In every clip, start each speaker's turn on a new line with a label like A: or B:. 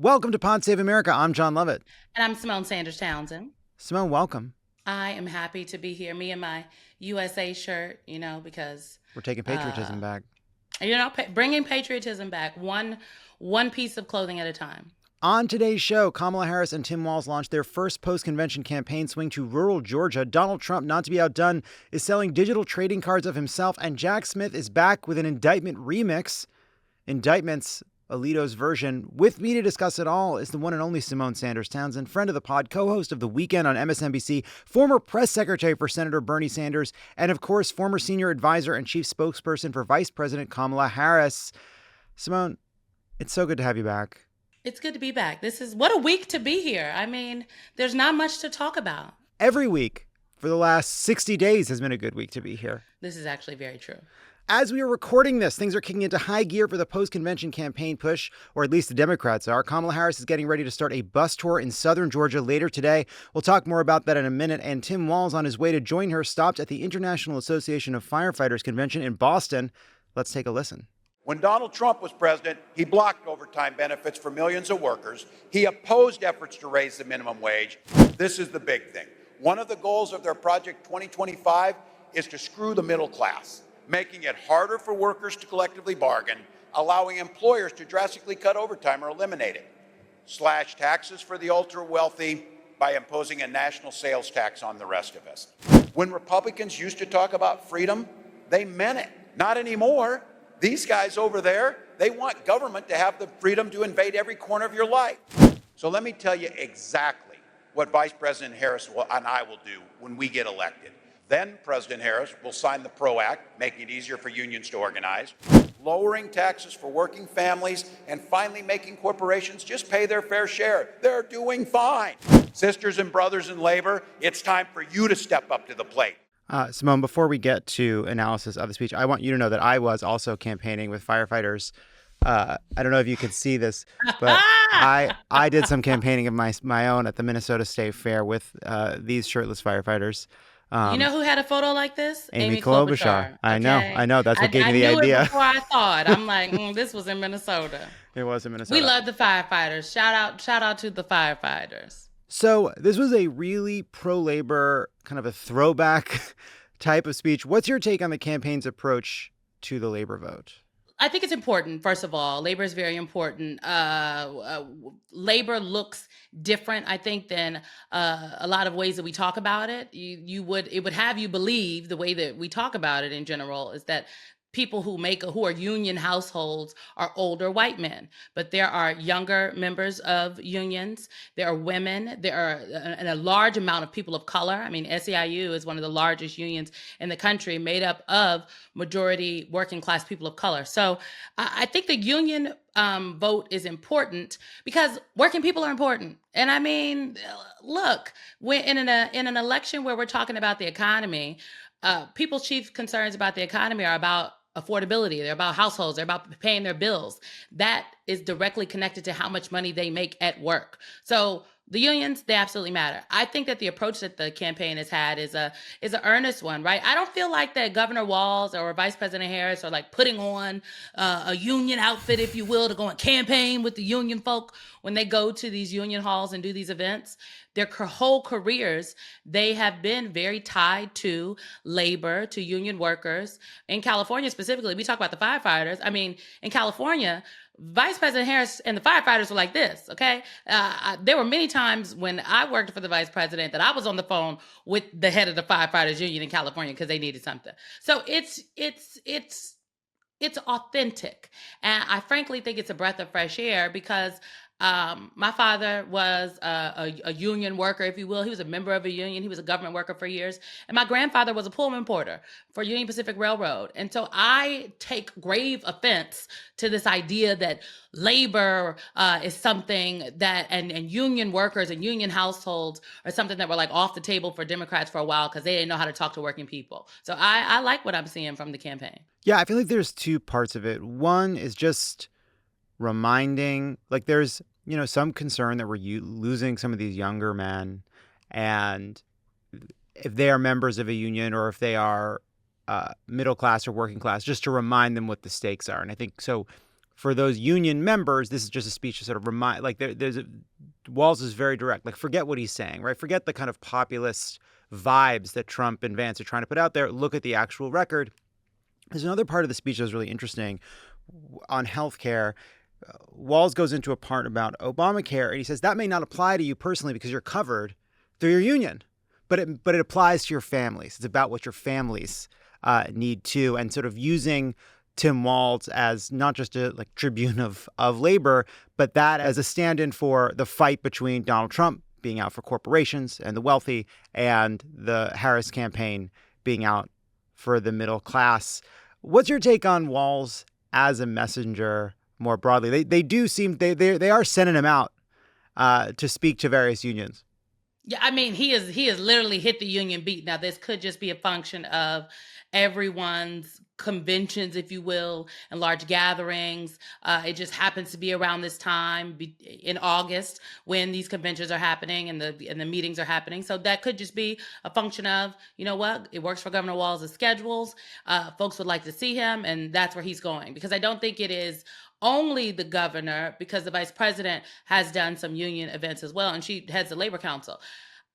A: Welcome to Pod Save America. I'm Jon Lovett.
B: And I'm Symone Sanders Townsend.
A: Symone, welcome.
B: I am happy to be here. Me and my USA shirt, because
A: we're taking patriotism back.
B: Bringing patriotism back, one piece of clothing at a time.
A: On today's show, Kamala Harris and Tim Walz launched their first post-convention campaign swing to rural Georgia. Donald Trump, not to be outdone, is selling digital trading cards of himself, and Jack Smith is back with an indictment remix. Indictments, Alito's version. With me to discuss it all is the one and only Symone Sanders Townsend, friend of the pod, co-host of The Weekend on MSNBC, former press secretary for Senator Bernie Sanders, and of course, former senior advisor and chief spokesperson for Vice President Kamala Harris. Symone, it's so good to have you back.
B: It's good to be back. What a week to be here. I mean, there's not much to talk about.
A: Every week for the last 60 days has been a good week to be here.
B: This is actually very true.
A: As we are recording this, things are kicking into high gear for the post-convention campaign push, or at least the Democrats are. Kamala Harris is getting ready to start a bus tour in southern Georgia later today. We'll talk more about that in a minute. And Tim Walz, on his way to join her, stopped at the International Association of Firefighters convention in Boston. Let's take a listen.
C: When Donald Trump was president, he blocked overtime benefits for millions of workers. He opposed efforts to raise the minimum wage. This is the big thing. One of the goals of their Project 2025 is to screw the middle class, making it harder for workers to collectively bargain, allowing employers to drastically cut overtime or eliminate it, slash taxes for the ultra-wealthy by imposing a national sales tax on the rest of us. When Republicans used to talk about freedom, they meant it. Not anymore. These guys over there, they want government to have the freedom to invade every corner of your life. So let me tell you exactly what Vice President Harris and I will do when we get elected. Then President Harris will sign the PRO Act, making it easier for unions to organize, lowering taxes for working families, and finally making corporations just pay their fair share. They're doing fine. Sisters and brothers in labor, it's time for you to step up to the plate.
A: Symone, before we get to analysis of the speech, I want you to know that I was also campaigning with firefighters. I don't know if you could see this, but I did some campaigning of my own at the Minnesota State Fair with these shirtless firefighters.
B: You know who had a photo like this?
A: Amy Klobuchar. I know. That's what gave me the
B: idea. I
A: idea.
B: knew it before I thought. I'm like, this was in Minnesota.
A: It was in Minnesota.
B: We love the firefighters. Shout out to the firefighters.
A: So this was a really pro-labor, kind of a throwback type of speech. What's your take on the campaign's approach to the labor vote?
B: I think it's important. First of all, labor is very important. Labor looks different, I think, than a lot of ways that we talk about it. It would have you believe the way that we talk about it in general is that people who are union households are older white men, but there are younger members of unions. There are women. There are a large amount of people of color. I mean, SEIU is one of the largest unions in the country, made up of majority working class people of color. So I think the union vote is important because working people are important. And I mean, look, when in an election where we're talking about the economy, people's chief concerns about the economy are about affordability. They're about households. They're about paying their bills. That is directly connected to how much money they make at work. So the unions, they absolutely matter. I think that the approach that the campaign has had is an earnest one, right? I don't feel like that Governor Walz or Vice President Harris are like putting on a union outfit, if you will, to go and campaign with the union folk when they go to these union halls and do these events. Their whole careers, they have been very tied to labor, to union workers. In California specifically, we talk about the firefighters. I mean, in California, Vice President Harris and the firefighters were like this, okay? There were many times when I worked for the vice president that I was on the phone with the head of the firefighters union in California because they needed something. So it's authentic. And I frankly think it's a breath of fresh air because my father was a union worker, if you will. He was a member of a union. He was a government worker for years. And my grandfather was a Pullman porter for Union Pacific Railroad. And so I take grave offense to this idea that labor is something that, and union workers and union households are something that were like off the table for Democrats for a while because they didn't know how to talk to working people. So I like what I'm seeing from the campaign.
A: Yeah, I feel like there's two parts of it. One is just reminding, like there's, some concern that we're losing some of these younger men. And if they are members of a union or if they are middle class or working class, just to remind them what the stakes are. And I think so for those union members, this is just a speech to sort of remind, like Walz is very direct, like forget what he's saying, right? Forget the kind of populist vibes that Trump and Vance are trying to put out there. Look at the actual record. There's another part of the speech that was really interesting on healthcare. Walz goes into a part about Obamacare, and he says that may not apply to you personally because you're covered through your union, but it applies to your families. It's about what your families need too, and sort of using Tim Walz as not just a like tribune of labor, but that as a stand-in for the fight between Donald Trump being out for corporations and the wealthy, and the Harris campaign being out for the middle class. What's your take on Walz as a messenger more broadly? They do seem they are sending him out to speak to various unions.
B: Yeah, I mean, he has literally hit the union beat. Now, this could just be a function of everyone's conventions, if you will, and large gatherings. It just happens to be around this time in August when these conventions are happening and the meetings are happening. So that could just be a function of, you know what, it works for Governor Walz's schedules. Folks would like to see him, and that's where he's going. Because I don't think it is only the governor, because the vice president has done some union events as well, and she heads the Labor Council.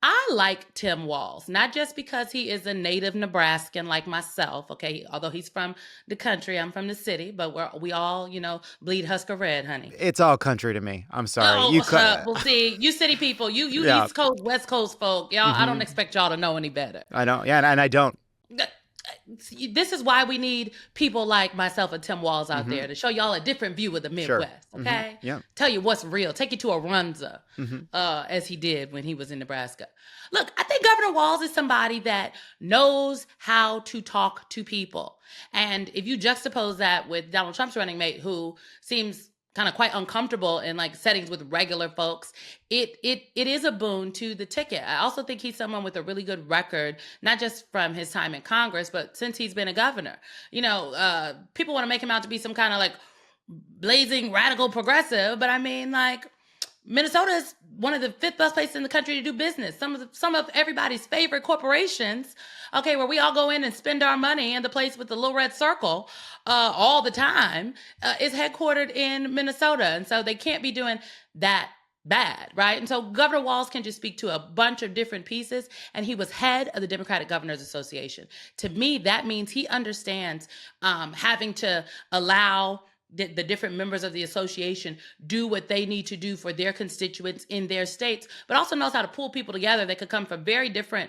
B: I like Tim Walz, not just because he is a native Nebraskan like myself, okay? Although he's from the country, I'm from the city, but we all, bleed Husker red, honey.
A: It's all country to me. I'm sorry.
B: Well, see, you city people, you yeah. East Coast, West Coast folk, y'all, I don't expect y'all to know any better.
A: I don't, yeah, and I don't.
B: This is why we need people like myself and Tim Walz out there to show y'all a different view of the Midwest, okay?
A: Yeah.
B: Tell you what's real. Take you to a runza, as he did when he was in Nebraska. Look, I think Governor Walz is somebody that knows how to talk to people. And if you juxtapose that with Donald Trump's running mate, who seems kind of quite uncomfortable in like settings with regular folks, it is a boon to the ticket. I also think he's someone with a really good record, not just from his time in Congress, but since he's been a governor. People want to make him out to be some kind of like blazing radical progressive, but I mean, like, Minnesota is one of the fifth best places in the country to do business. Some of everybody's favorite corporations, okay, where we all go in and spend our money, and the place with the little red circle all the time is headquartered in Minnesota. And so they can't be doing that bad, right? And so Governor Walz can just speak to a bunch of different pieces, and he was head of the Democratic Governors Association. To me, that means he understands having to allow the different members of the association do what they need to do for their constituents in their states, but also knows how to pull people together that could come from very different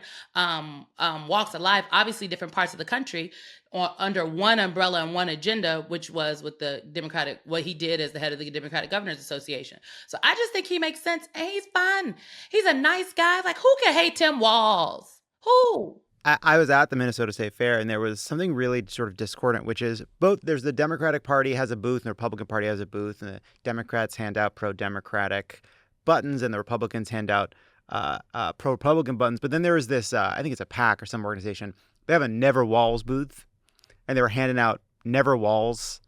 B: walks of life, obviously different parts of the country, or under one umbrella and one agenda, which was with the Democratic, what he did as the head of the Democratic Governors Association. So I just think he makes sense, and he's fun. He's a nice guy. Like, who can hate Tim Walz? Who?
A: I was at the Minnesota State Fair, and there was something really sort of discordant, which is there's the Democratic Party has a booth and the Republican Party has a booth, and the Democrats hand out pro-Democratic buttons and the Republicans hand out pro-Republican buttons. But then there was this, I think it's a PAC or some organization, they have a Never Walz booth, and they were handing out Never Walz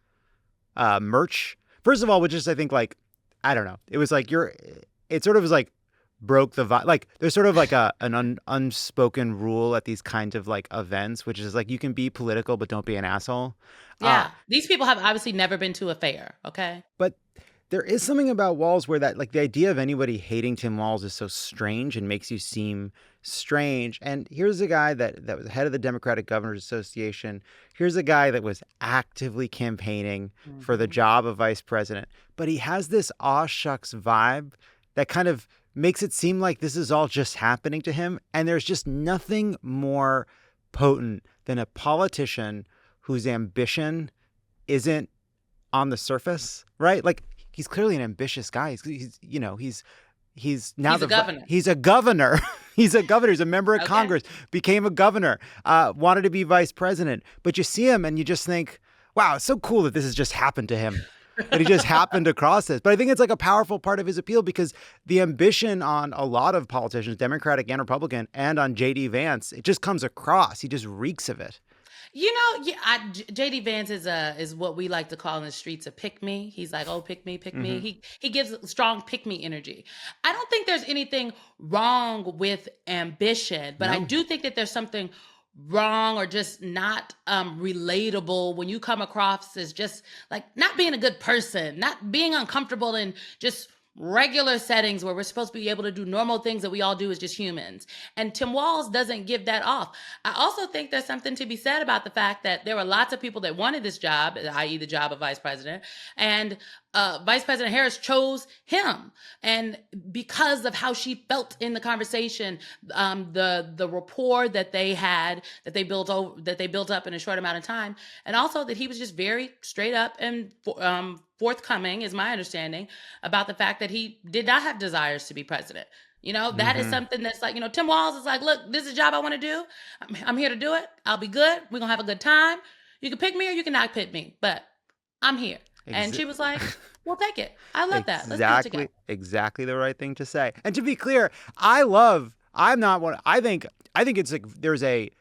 A: merch. First of all, which is, I think, like, I don't know. It was like it sort of was like, broke the vibe. Like, there's sort of like an unspoken rule at these kinds of like events, which is like, you can be political, but don't be an asshole.
B: Yeah. These people have obviously never been to a fair. Okay.
A: But there is something about Walz where that, like, the idea of anybody hating Tim Walz is so strange and makes you seem strange. And here's a guy that was head of the Democratic Governors Association. Here's a guy that was actively campaigning for the job of vice president. But he has this aw shucks vibe that kind of makes it seem like this is all just happening to him. And there's just nothing more potent than a politician whose ambition isn't on the surface, right? Like, he's clearly an ambitious guy. He's now he's a governor. He's a governor. He's a governor. He's a member of Congress, became a governor, wanted to be vice president. But you see him and you just think, wow, it's so cool that this has just happened to him. That he just happened to cross this. But I think it's like a powerful part of his appeal, because the ambition on a lot of politicians, Democratic and Republican, and on J.D. Vance, it just comes across. He just reeks of it.
B: J.D. Vance is what we like to call in the streets a pick-me. He's like, oh, pick me. He gives strong pick-me energy. I don't think there's anything wrong with ambition, but I do think that there's something wrong or just not relatable, when you come across as just like not being a good person, not being uncomfortable in just regular settings where we're supposed to be able to do normal things that we all do as just humans. And Tim Walz doesn't give that off. I also think there's something to be said about the fact that there were lots of people that wanted this job, i.e. the job of vice president, and Vice President Harris chose him. And because of how she felt in the conversation, the rapport that they had, that they built up in a short amount of time, and also that he was just very straight up and forthcoming, is my understanding, about the fact that he did not have desires to be president. You know, that is something that's like, you know, Tim Walz is like, look, this is a job I want to do. I'm here to do it. I'll be good. We're going to have a good time. You can pick me or you can not pick me, but I'm here. And she was like, we'll take it. I love that. Let's do it together.
A: Exactly the right thing to say. And to be clear, I think it's like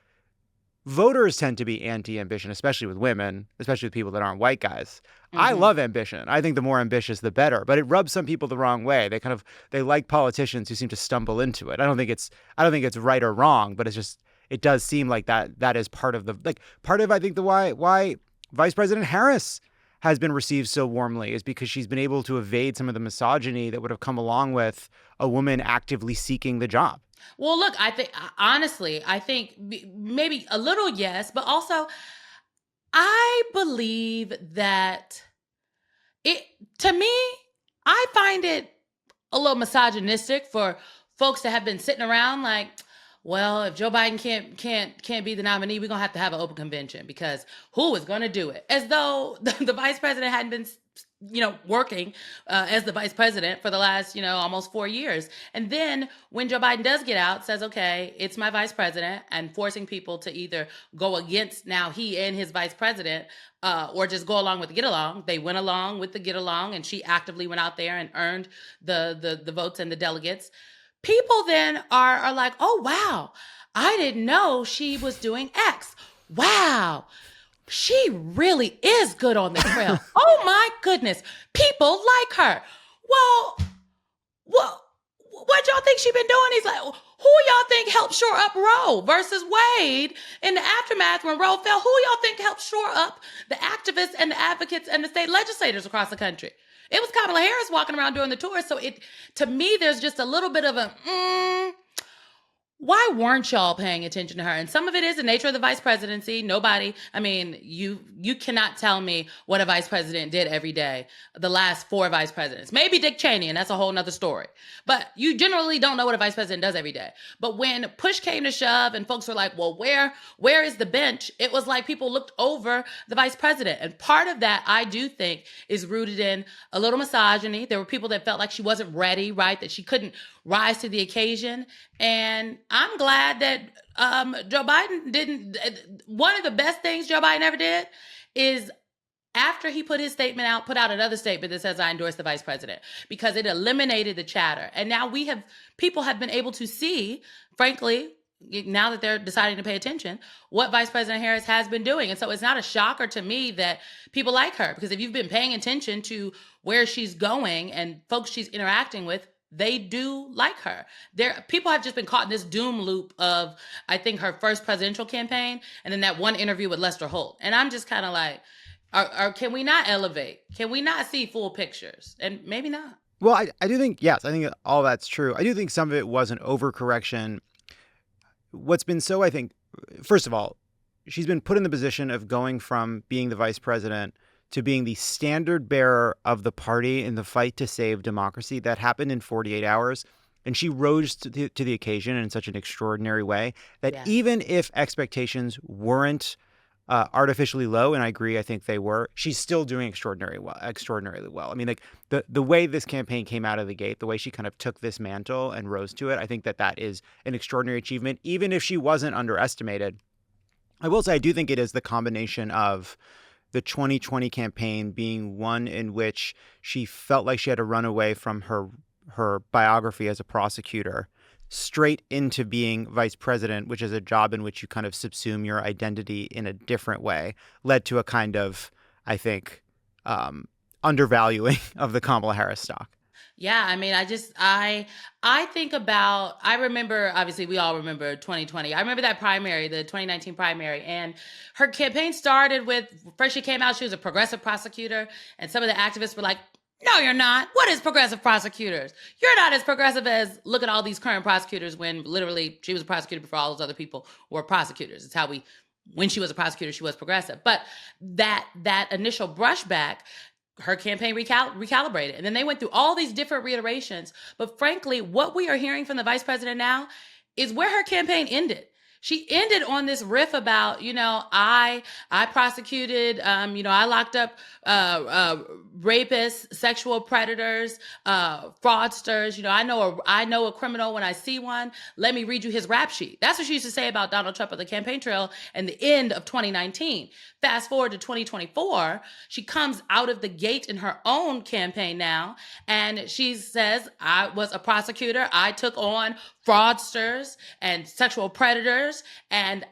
A: voters tend to be anti-ambition, especially with women, especially with people that aren't white guys. I love ambition. I think the more ambitious, the better. But it rubs some people the wrong way. They like politicians who seem to stumble into it. I don't think it's right or wrong, but it does seem like that is part of I think the why Vice President Harris has been received so warmly is because she's been able to evade some of the misogyny that would have come along with a woman actively seeking the job.
B: Well, look, I think maybe a little yes, but also I believe that to me, I find it a little misogynistic for folks to have been sitting around like, well, if Joe Biden can't be the nominee, we're going to have an open convention because who is going to do it? As though the vice president hadn't been, working as the vice president for the last, almost 4 years. And then when Joe Biden does get out, says, okay, it's my vice president, and forcing people to either go against now he and his vice president or just go along with the get along. They went along with the get along, and she actively went out there and earned the votes and the delegates. People then are like, oh, wow, I didn't know she was doing X. Wow, she really is good on the trail. Oh, my goodness, people like her. Well, what y'all think she been doing? He's like, who y'all think helped shore up Roe versus Wade in the aftermath when Roe fell? Who y'all think helped shore up the activists and the advocates and the state legislators across the country? It was Kamala Harris walking around doing the tour. So to me, there's just a little bit of a, why weren't y'all paying attention to her? And some of it is the nature of the vice presidency. You cannot tell me what a vice president did every day, the last 4 vice presidents. Maybe Dick Cheney, and that's a whole nother story. But you generally don't know what a vice president does every day. But when push came to shove and folks were like, well, where is the bench? It was like people looked over the vice president. And part of that, I do think, is rooted in a little misogyny. There were people that felt like she wasn't ready, right? That she couldn't rise to the occasion. And I'm glad that Joe Biden didn't. One of the best things Joe Biden ever did is after he put his statement out, put out another statement that says, I endorse the vice president, because it eliminated the chatter. And now people have been able to see, frankly, now that they're deciding to pay attention, what Vice President Harris has been doing. And so it's not a shocker to me that people like her, because if you've been paying attention to where she's going and folks she's interacting with, they do like her. People have just been caught in this doom loop of, I think, her first presidential campaign and then that one interview with Lester Holt. And I'm just kind of like, can we not elevate? Can we not see full pictures? And maybe not.
A: Well, I do think, yes, I think all that's true. I do think some of it was an overcorrection. What's been so, I think, first of all, she's been put in the position of going from being the vice president to being the standard bearer of the party in the fight to save democracy. That happened in 48 hours. And she rose to the occasion in such an extraordinary way that even if expectations weren't artificially low, and I agree, I think they were, she's still doing extraordinarily well. I mean, like the way this campaign came out of the gate, the way she kind of took this mantle and rose to it, I think that is an extraordinary achievement, even if she wasn't underestimated. I will say, I do think it is the combination of the 2020 campaign being one in which she felt like she had to run away from her biography as a prosecutor straight into being vice president, which is a job in which you kind of subsume your identity in a different way, led to a kind of, I think, undervaluing of the Kamala Harris stock.
B: Yeah, I mean, I think about, I remember, obviously we all remember 2020. I remember that primary, the 2019 primary, and her campaign started with, first she came out, she was a progressive prosecutor, and some of the activists were like, no, you're not. What is progressive prosecutors? You're not as progressive as, look at all these current prosecutors, when literally she was a prosecutor before all those other people were prosecutors. It's how when she was a prosecutor, she was progressive. But that initial brushback, her campaign recalibrated. And then they went through all these different reiterations. But frankly, what we are hearing from the vice president now is where her campaign ended. She ended on this riff about, I prosecuted, I locked up rapists, sexual predators, fraudsters. I know a criminal when I see one. Let me read you his rap sheet. That's what she used to say about Donald Trump on the campaign trail and the end of 2019. Fast forward to 2024, she comes out of the gate in her own campaign now, and she says, I was a prosecutor. I took on fraudsters and sexual predators, and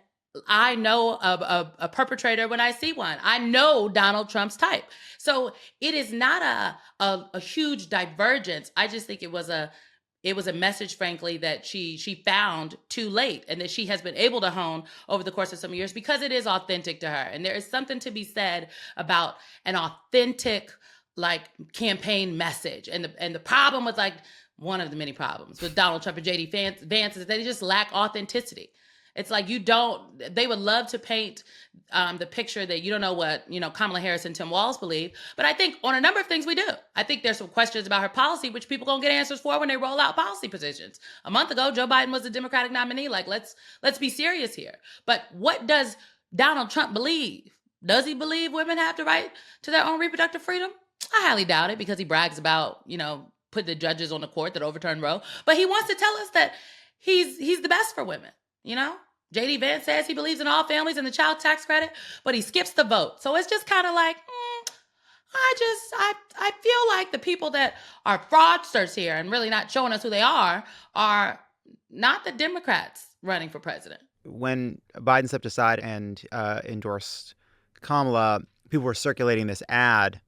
B: I know a perpetrator when I see one. I know Donald Trump's type. So it is not a huge divergence. I just think it was a message, frankly, that she found too late, and that she has been able to hone over the course of some years, because it is authentic to her. And there is something to be said about an authentic, campaign message. And the problem with, one of the many problems with Donald Trump and J.D. Vance is that they just lack authenticity. It's like they would love to paint the picture that you don't know what, Kamala Harris and Tim Walz believe. But I think on a number of things we do. I think there's some questions about her policy, which people gonna get answers for when they roll out policy positions. A month ago, Joe Biden was a Democratic nominee. Let's be serious here. But what does Donald Trump believe? Does he believe women have the right to their own reproductive freedom? I highly doubt it, because he brags about, put the judges on the court that overturned Roe. But he wants to tell us that he's the best for women, J.D. Vance says he believes in all families and the child tax credit, but he skips the vote. So it's just kind of like, I feel like the people that are fraudsters here and really not showing us who they are not the Democrats running for president.
A: When Biden stepped aside and endorsed Kamala, people were circulating this ad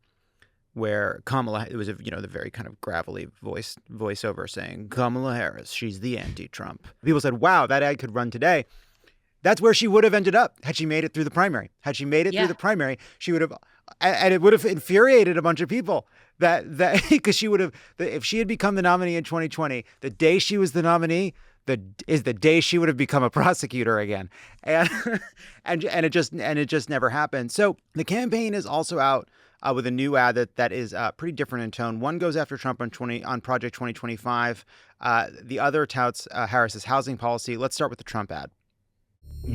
A: where Kamala, it was the very kind of gravelly voiceover saying, Kamala Harris, she's the anti-Trump. People said, wow, that ad could run today. That's where she would have ended up had she made it through the primary. Had she made it through the primary, she would have, and it would have infuriated a bunch of people that because she would have, if she had become the nominee in 2020, the day she was the nominee is the day she would have become a prosecutor again, and it just never happened. So the campaign is also out with a new ad that is pretty different in tone. One goes after Trump on Project 2025. The other touts Harris's housing policy. Let's start with the Trump ad.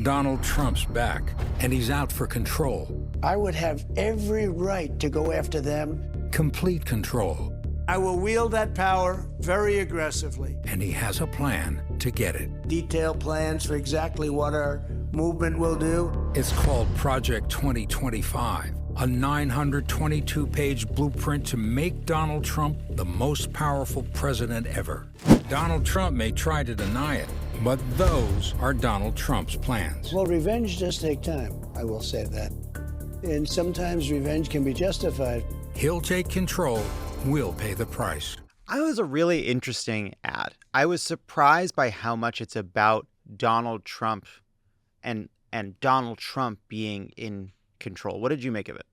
D: Donald Trump's back, and he's out for control.
E: I would have every right to go after them.
D: Complete control.
E: I will wield that power very aggressively.
D: And he has a plan to get it.
E: Detailed plans for exactly what our movement will do.
D: It's called Project 2025, a 922-page blueprint to make Donald Trump the most powerful president ever. Donald Trump may try to deny it, but those are Donald Trump's plans.
E: Well, revenge does take time, I will say that. And sometimes revenge can be justified.
D: He'll take control. We'll pay the price.
A: It was a really interesting ad. I was surprised by how much it's about Donald Trump and Donald Trump being in control. What did you make of it?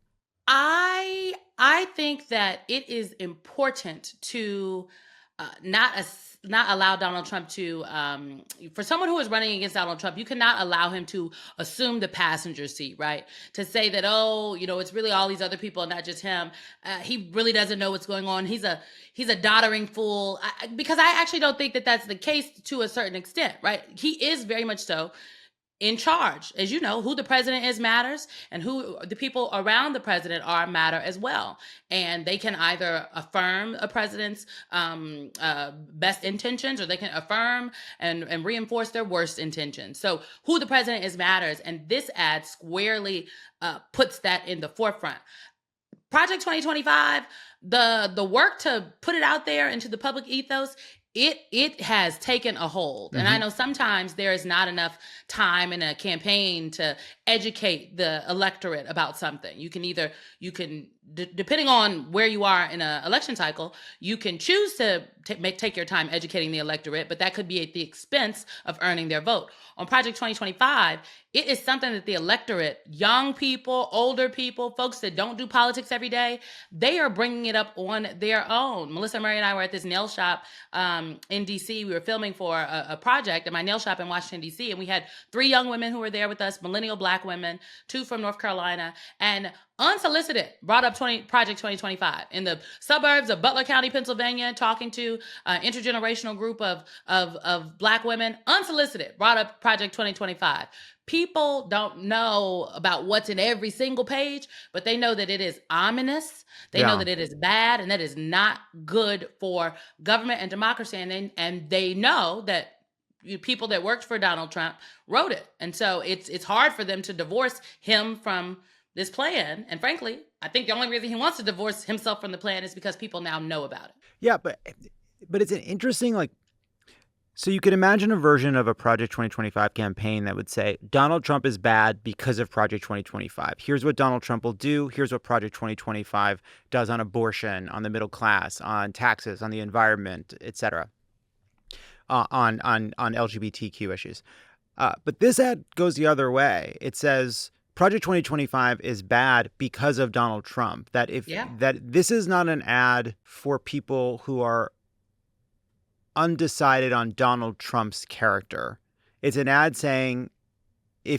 B: I think that it is important to not allow Donald Trump to, for someone who is running against Donald Trump, you cannot allow him to assume the passenger seat, right? To say that, it's really all these other people and not just him. He really doesn't know what's going on. He's a doddering fool. Because I actually don't think that that's the case to a certain extent, right? He is very much so in charge. As you know, who the president is matters, and who the people around the president are matter as well. And they can either affirm a president's best intentions, or they can affirm and reinforce their worst intentions. So who the president is matters. And this ad squarely puts that in the forefront. Project 2025, the work to put it out there into the public ethos, it has taken a hold. And I know sometimes there is not enough time in a campaign to educate the electorate about something. You can depending on where you are in an election cycle, you can choose to take your time educating the electorate, but that could be at the expense of earning their vote. On Project 2025, it is something that the electorate, young people, older people, folks that don't do politics every day, they are bringing it up on their own. Melissa Murray and I were at this nail shop in D.C. We were filming for a project at my nail shop in Washington, D.C., and we had 3 young women who were there with us, millennial Black women, 2 from North Carolina, and unsolicited brought up Project 2025 in the suburbs of Butler County, Pennsylvania, talking to an intergenerational group of Black women. Unsolicited brought up Project 2025. People don't know about what's in every single page, but they know that it is ominous. They know that it is bad, and that is not good for government and democracy. And they know that people that worked for Donald Trump wrote it. And so it's hard for them to divorce him from this plan. And frankly, I think the only reason he wants to divorce himself from the plan is because people now know about it.
A: Yeah, but it's an interesting, so you could imagine a version of a Project 2025 campaign that would say, Donald Trump is bad because of Project 2025. Here's what Donald Trump will do. Here's what Project 2025 does on abortion, on the middle class, on taxes, on the environment, et cetera, on LGBTQ issues. But this ad goes the other way. It says Project 2025 is bad because of Donald Trump. That this is not an ad for people who are undecided on Donald Trump's character. It's an ad saying you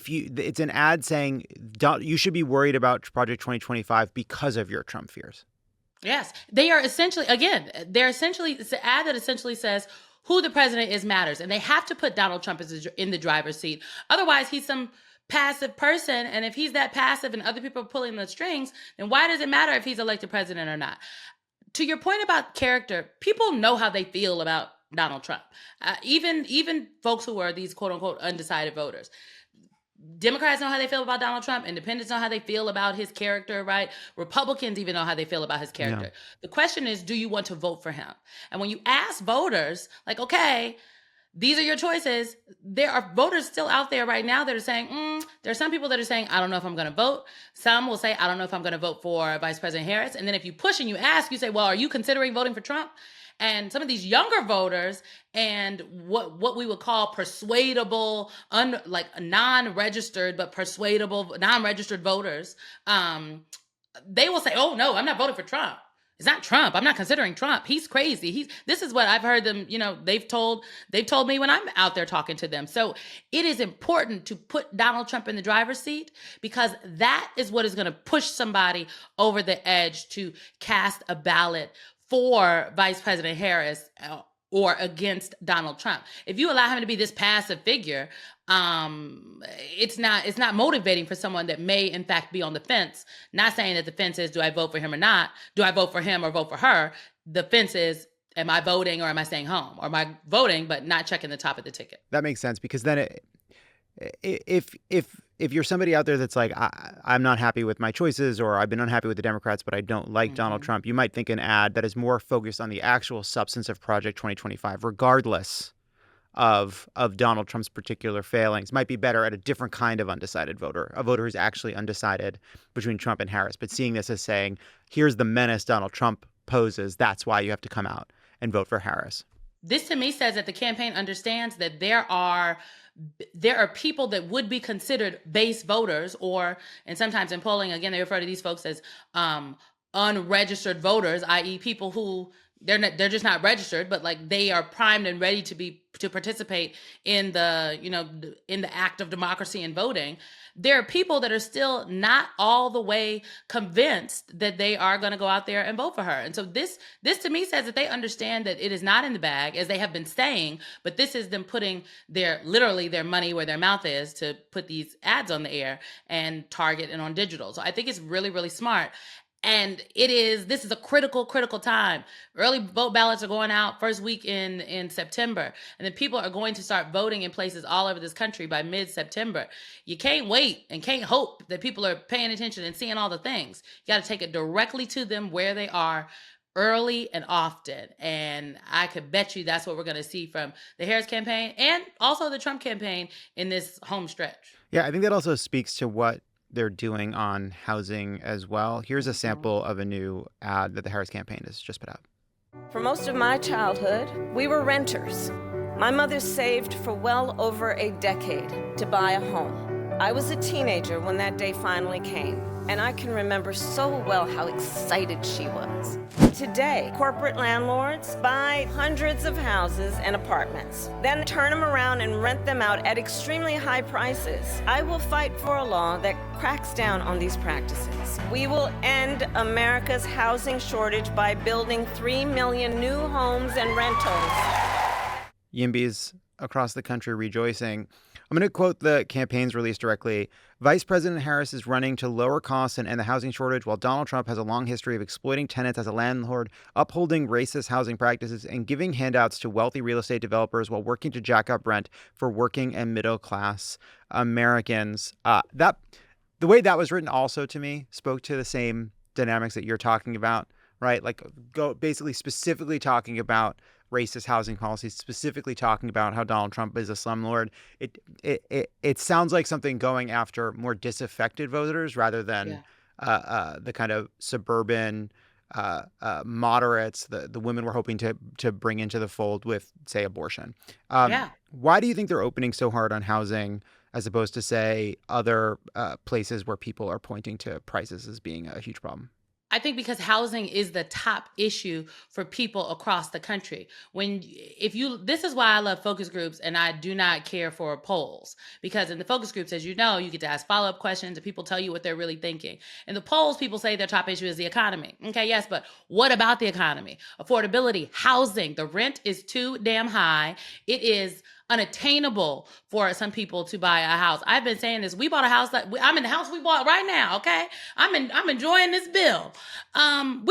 A: should be worried about Project 2025 because of your Trump fears.
B: Yes, they are essentially, it's an ad that essentially says who the president is matters, and they have to put Donald Trump in the driver's seat. Otherwise, he's some passive person, and if he's that passive and other people are pulling the strings, then why does it matter if he's elected president or not? To your point about character, people know how they feel about Donald Trump. Even folks who are these quote unquote undecided voters. Democrats know how they feel about Donald Trump. Independents know how they feel about his character, right? Republicans even know how they feel about his character. Yeah. The question is, do you want to vote for him? And when you ask voters, okay, these are your choices, there are voters still out there right now that are saying, there are some people that are saying, I don't know if I'm going to vote. Some will say, I don't know if I'm going to vote for Vice President Harris. And then if you push and you ask, you say, well, are you considering voting for Trump? And some of these younger voters and what we would call persuadable, non-registered, but persuadable, non-registered voters, they will say, oh, no, I'm not voting for Trump. It's not Trump. I'm not considering Trump. He's crazy. This is what I've heard them, they've told me when I'm out there talking to them. So it is important to put Donald Trump in the driver's seat because that is what is going to push somebody over the edge to cast a ballot for Vice President Harris or against Donald Trump. If you allow him to be this passive figure, it's not motivating for someone that may in fact be on the fence. Not saying that the fence is, do I vote for him or not? Do I vote for him or vote for her? The fence is, am I voting or am I staying home? Or am I voting but not checking the top of the ticket?
A: That makes sense because then if you're somebody out there that's like, I'm not happy with my choices or I've been unhappy with the Democrats, but I don't like Donald Trump, you might think an ad that is more focused on the actual substance of Project 2025, regardless of Donald Trump's particular failings, might be better at a different kind of undecided voter, a voter who's actually undecided between Trump and Harris. But seeing this as saying, here's the menace Donald Trump poses, that's why you have to come out and vote for Harris.
B: This to me says that the campaign understands that there are people that would be considered base voters, and sometimes in polling, again, they refer to these folks as unregistered voters, i.e. people who they're just not registered, but they are primed and ready to participate in the act of democracy and voting. There are people that are still not all the way convinced that they are going to go out there and vote for her. And so this to me says that they understand that it is not in the bag, as they have been saying, but this is them putting their money where their mouth is to put these ads on the air and target and on digital. So I think it's really, really smart. And this is a critical time. Early vote ballots are going out first week in September. And then people are going to start voting in places all over this country by mid-September. You can't wait and can't hope that people are paying attention and seeing all the things. You got to take it directly to them where they are, early and often. And I could bet you that's what we're going to see from the Harris campaign and also the Trump campaign in this home stretch.
A: Yeah, I think that also speaks to what they're doing on housing as well. Here's a sample of a new ad that the Harris campaign has just put out.
F: For most of my childhood, we were renters. My mother saved for well over a decade to buy a home. I was a teenager when that day finally came, and I can remember so well how excited she was. Today, corporate landlords buy hundreds of houses and apartments, then turn them around and rent them out at extremely high prices. I will fight for a law that cracks down on these practices. We will end America's housing shortage by building 3 million new homes and rentals.
A: Yimbys across the country rejoicing. I'm going to quote the campaign's release directly. Vice President Harris is running to lower costs and end the housing shortage, while Donald Trump has a long history of exploiting tenants as a landlord, upholding racist housing practices, and giving handouts to wealthy real estate developers while working to jack up rent for working and middle class Americans. The way that was written also to me spoke to the same dynamics that you're talking about, right? Like basically specifically talking about racist housing policies, specifically talking about how Donald Trump is a slumlord. It sounds like something going after more disaffected voters rather than the kind of suburban moderates, the women we're hoping to bring into the fold with, say, abortion. Why do you think they're opening so hard on housing as opposed to, say, other places where people are pointing to prices as being a huge problem?
B: I think because housing is the top issue for people across the country. This is why I love focus groups and I do not care for polls, because in the focus groups, as you know, you get to ask follow-up questions and people tell you what they're really thinking. In the polls, people say their top issue is the economy. Okay, yes, but what about the economy? Affordability, housing, the rent is too damn high. It is unattainable for some people to buy a house. I've been saying this. We bought a house I'm in the house we bought right now. Okay, I'm enjoying this bill. We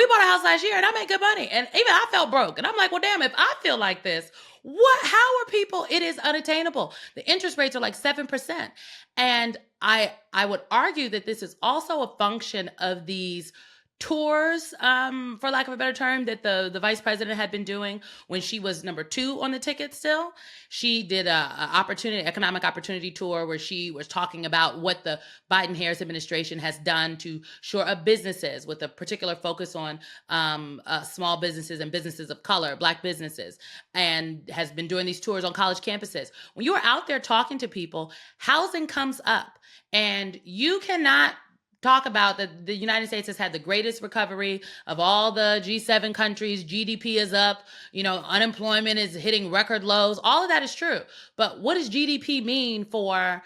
B: bought a house last year and I made good money, and even I felt broke. And I'm like, well, damn, if I feel like this, how are people? It is unattainable. The interest rates are like 7%, and I would argue that this is also a function of these tours, for lack of a better term, that the vice president had been doing when she was number 2 on the ticket still. She did a economic opportunity tour where she was talking about what the Biden-Harris administration has done to shore up businesses, with a particular focus on small businesses and businesses of color, Black businesses, and has been doing these tours on college campuses. When you are out there talking to people, housing comes up, and you cannot talk about that the United States has had the greatest recovery of all the G7 countries. GDP is up, unemployment is hitting record lows. All of that is true. But what does GDP mean for,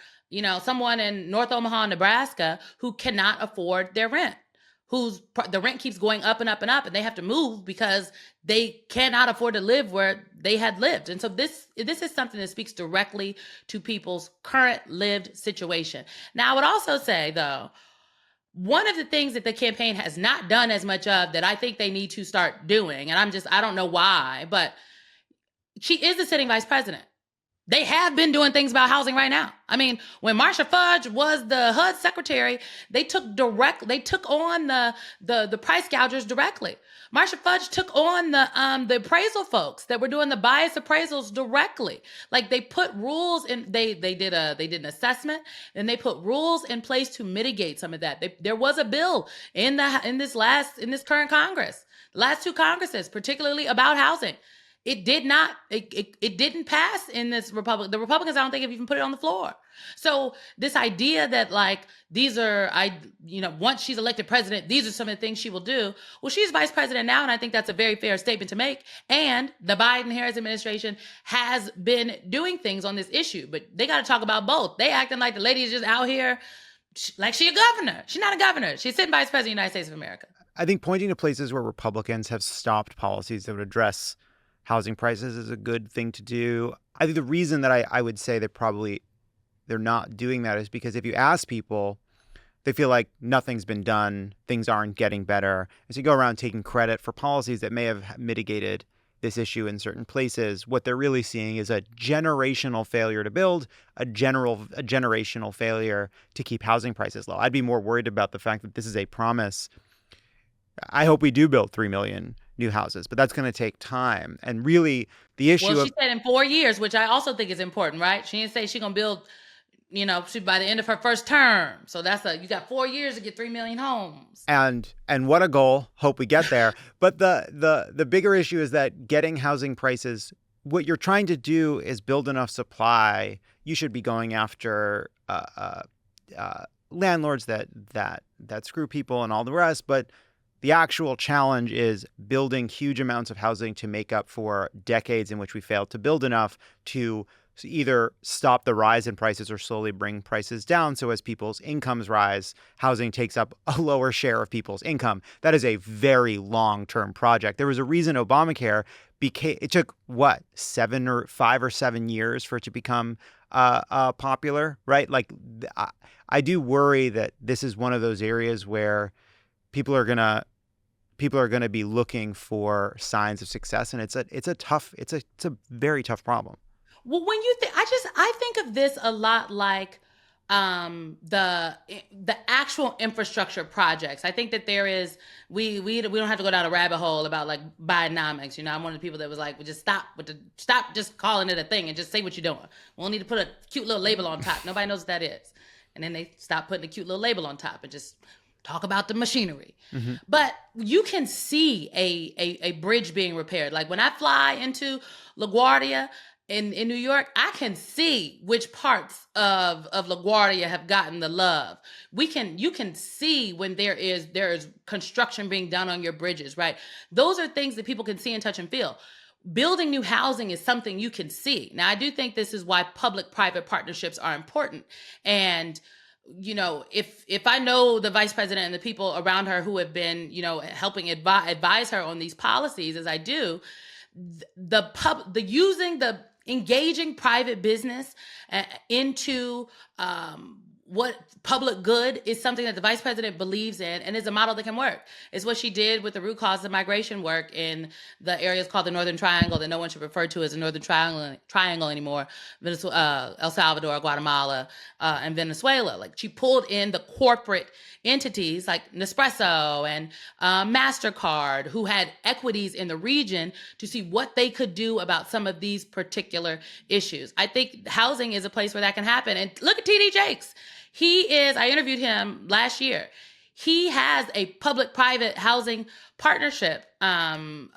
B: someone in North Omaha, Nebraska, who cannot afford their rent, the rent keeps going up and up and up, and they have to move because they cannot afford to live where they had lived? And so this is something that speaks directly to people's current lived situation. Now, I would also say, though, one of the things that the campaign has not done as much of that I think they need to start doing, and I don't know why, but she is the sitting vice president. They have been doing things about housing right now. I mean, when Marsha Fudge was the HUD secretary, they took on the price gougers directly. Marsha Fudge took on the appraisal folks that were doing the bias appraisals directly. Like, they put rules in. They did an assessment, and they put rules in place to mitigate some of that. There was a bill in this current Congress, the last 2 Congresses, particularly about housing. It didn't pass in this Republic. The Republicans, I don't think, have even put it on the floor. So this idea that once she's elected president, these are some of the things she will do. Well, she's vice president now, and I think that's a very fair statement to make. And the Biden-Harris administration has been doing things on this issue, but they got to talk about both. They acting like the lady is just out here like she a governor. She's not a governor. She's sitting vice president of the United States of America.
A: I think pointing to places where Republicans have stopped policies that would address housing prices is a good thing to do. I think the reason that I would say that probably they're not doing that is because if you ask people, they feel like nothing's been done, things aren't getting better. As you go around taking credit for policies that may have mitigated this issue in certain places, what they're really seeing is a generational failure to build, a generational failure to keep housing prices low. I'd be more worried about the fact that this is a promise. I hope we do build 3 million new houses, but that's going to take time. And really, the issue
B: she said in 4 years, which I also think is important, right? She didn't say she's going to build by the end of her first term. So you got 4 years to get 3 million homes.
A: And what a goal. Hope we get there. But the bigger issue is that getting housing prices, what you're trying to do is build enough supply. You should be going after landlords that screw people and all the rest. But the actual challenge is building huge amounts of housing to make up for decades in which we failed to build enough to either stop the rise in prices or slowly bring prices down. So as people's incomes rise, housing takes up a lower share of people's income. That is a very long-term project. There was a reason Obamacare it took 5 or 7 years for it to become popular, right? Like I do worry that this is one of those areas where people are gonna be looking for signs of success, and it's a very tough problem.
B: Well, when you think, I think of this a lot like the actual infrastructure projects. I think that there is we don't have to go down a rabbit hole about like Bidenomics. I'm one of the people that was like, well, just stop just calling it a thing and just say what you're doing. We don't need to put a cute little label on top. Nobody knows what that is. And then they stop putting a cute little label on top and just talk about the machinery. Mm-hmm. But you can see a bridge being repaired. Like when I fly into LaGuardia in New York, I can see which parts of LaGuardia have gotten the love. You can see when there is construction being done on your bridges, right? Those are things that people can see and touch and feel. Building new housing is something you can see. Now, I do think this is why public-private partnerships are important. And if I know the vice president and the people around her who have been, helping advise her on these policies, as I do, engaging private business into what public good is something that the vice president believes in and is a model that can work. It's what she did with the root cause of migration work in the areas called the Northern Triangle that no one should refer to as the Northern Triangle anymore, El Salvador, Guatemala, and Venezuela. Like she pulled in the corporate entities like Nespresso and MasterCard who had equities in the region to see what they could do about some of these particular issues. I think housing is a place where that can happen. And look at TD Jakes. I interviewed him last year. He has a public-private housing partnership effort,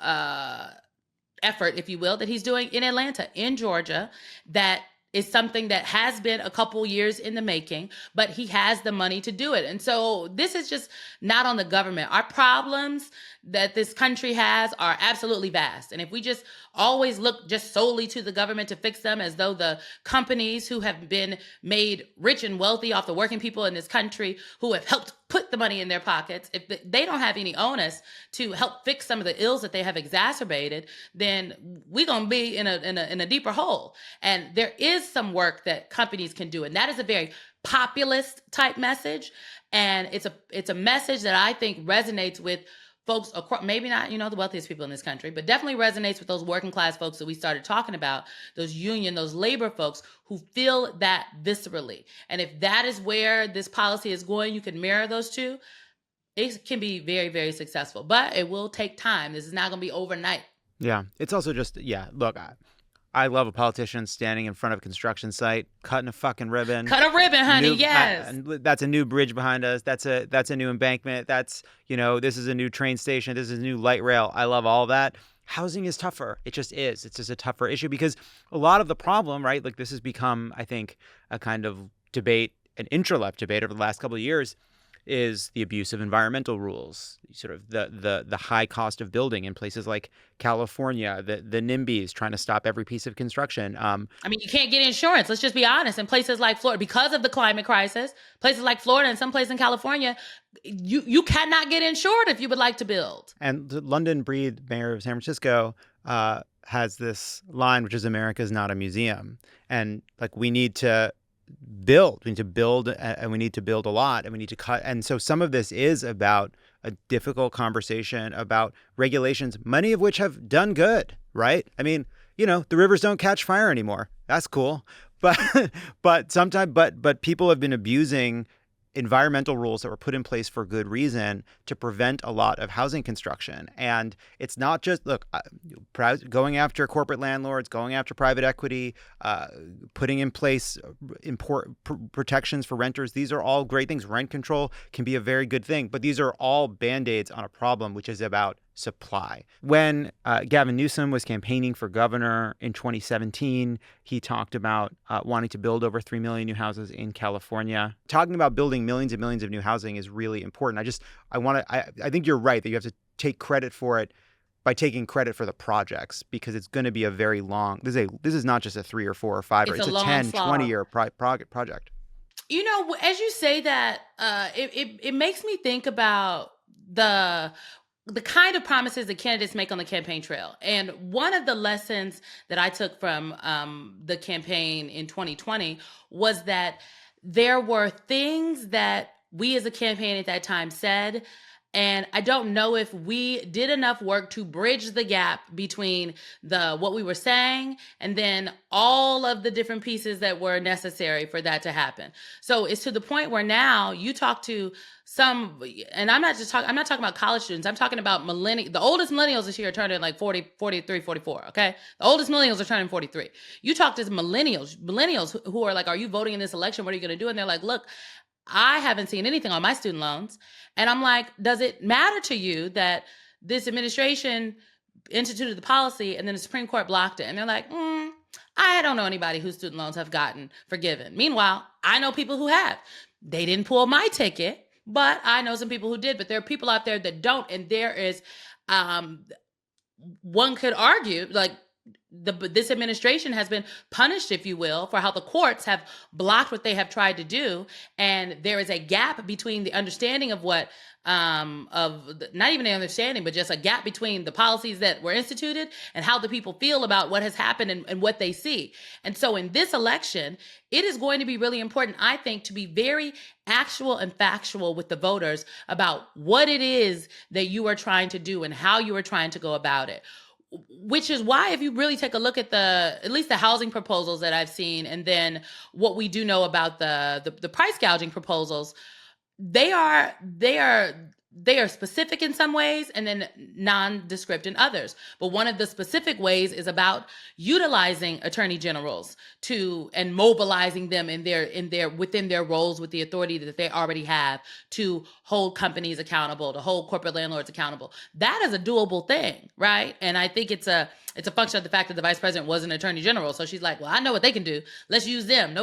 B: if you will, that he's doing in Atlanta, in Georgia, that is something that has been a couple years in the making, but he has the money to do it. And so this is just not on the government. Our problems that this country has are absolutely vast. And if we just always look just solely to the government to fix them, as though the companies who have been made rich and wealthy off the working people in this country who have helped put the money in their pockets, if they don't have any onus to help fix some of the ills that they have exacerbated, then we're going to be in a deeper hole. And there is some work that companies can do. And that is a very populist type message. And it's a message that I think resonates with folks across, maybe not, the wealthiest people in this country, but definitely resonates with those working class folks that we started talking about, those labor folks who feel that viscerally. And if that is where this policy is going, you can mirror those two. It can be very, very successful, but it will take time. This is not going to be overnight.
A: Yeah. It's also just, look, I love a politician standing in front of a construction site, cutting a fucking ribbon.
B: Cut a ribbon, honey, yes.
A: That's a new bridge behind us. That's a new embankment. That's, this is a new train station. This is a new light rail. I love all that. Housing is tougher. It just is. It's just a tougher issue because a lot of the problem, right, like this has become, I think, a kind of debate, an intra-left debate over the last couple of years, is the abuse of environmental rules, sort of the high cost of building in places like California, the NIMBYs trying to stop every piece of construction.
B: You can't get insurance. Let's just be honest. In places like Florida, because of the climate crisis, places like Florida and some places in California, you cannot get insured if you would like to build.
A: And London Breed, mayor of San Francisco, has this line, which is America's not a museum. And like we need to build and we need to build a lot and we need to cut. And so some of this is about a difficult conversation about regulations, many of which have done good, right? The rivers don't catch fire anymore. That's cool. But sometimes, but people have been abusing environmental rules that were put in place for good reason to prevent a lot of housing construction. And it's not just, look, going after corporate landlords, going after private equity, putting in place protections for renters. These are all great things. Rent control can be a very good thing, but these are all Band-Aids on a problem, which is about supply. When Gavin Newsom was campaigning for governor in 2017, he talked about wanting to build over 3 million new houses in California. Talking about building millions and millions of new housing is really important. I think you're right that you have to take credit for it by taking credit for the projects, because it's going to be a very long, this is not just a 3 or 4 or 5, it's a 10, 20-year project.
B: You know, as you say that, it makes me think about the kind of promises that candidates make on the campaign trail. And one of the lessons that I took from the campaign in 2020 was that there were things that we as a campaign at that time said, and I don't know if we did enough work to bridge the gap between what we were saying and then all of the different pieces that were necessary for that to happen. So it's to the point where now you talk to some, and I'm not talking about college students. I'm talking about the oldest millennials this year are turning like 40, 43, 44, okay? The oldest millennials are turning 43. You talk to millennials who are like, are you voting in this election? What are you going to do? And they're like, look, I haven't seen anything on my student loans. And I'm like, does it matter to you that this administration instituted the policy and then the Supreme Court blocked it? And they're like, I don't know anybody whose student loans have gotten forgiven. Meanwhile, I know people who have. They didn't pull my ticket, but I know some people who did. But there are people out there that don't. And there is, one could argue, like, this administration has been punished, if you will, for how the courts have blocked what they have tried to do. And there is a gap between the understanding of what, not even the understanding, but just a gap between the policies that were instituted and how the people feel about what has happened and what they see. And so in this election, it is going to be really important, I think, to be very actual and factual with the voters about what it is that you are trying to do and how you are trying to go about it. Which is why, if you really take a look at at least the housing proposals that I've seen, and then what we do know about the price gouging proposals, they are specific in some ways and then nondescript in others. But one of the specific ways is about utilizing attorney generals and mobilizing them within their roles with the authority that they already have to hold companies accountable, to hold corporate landlords accountable. That is a doable thing, right? And I think it's a function of the fact that the vice president was an attorney general. So she's like, well, I know what they can do. Let's use them.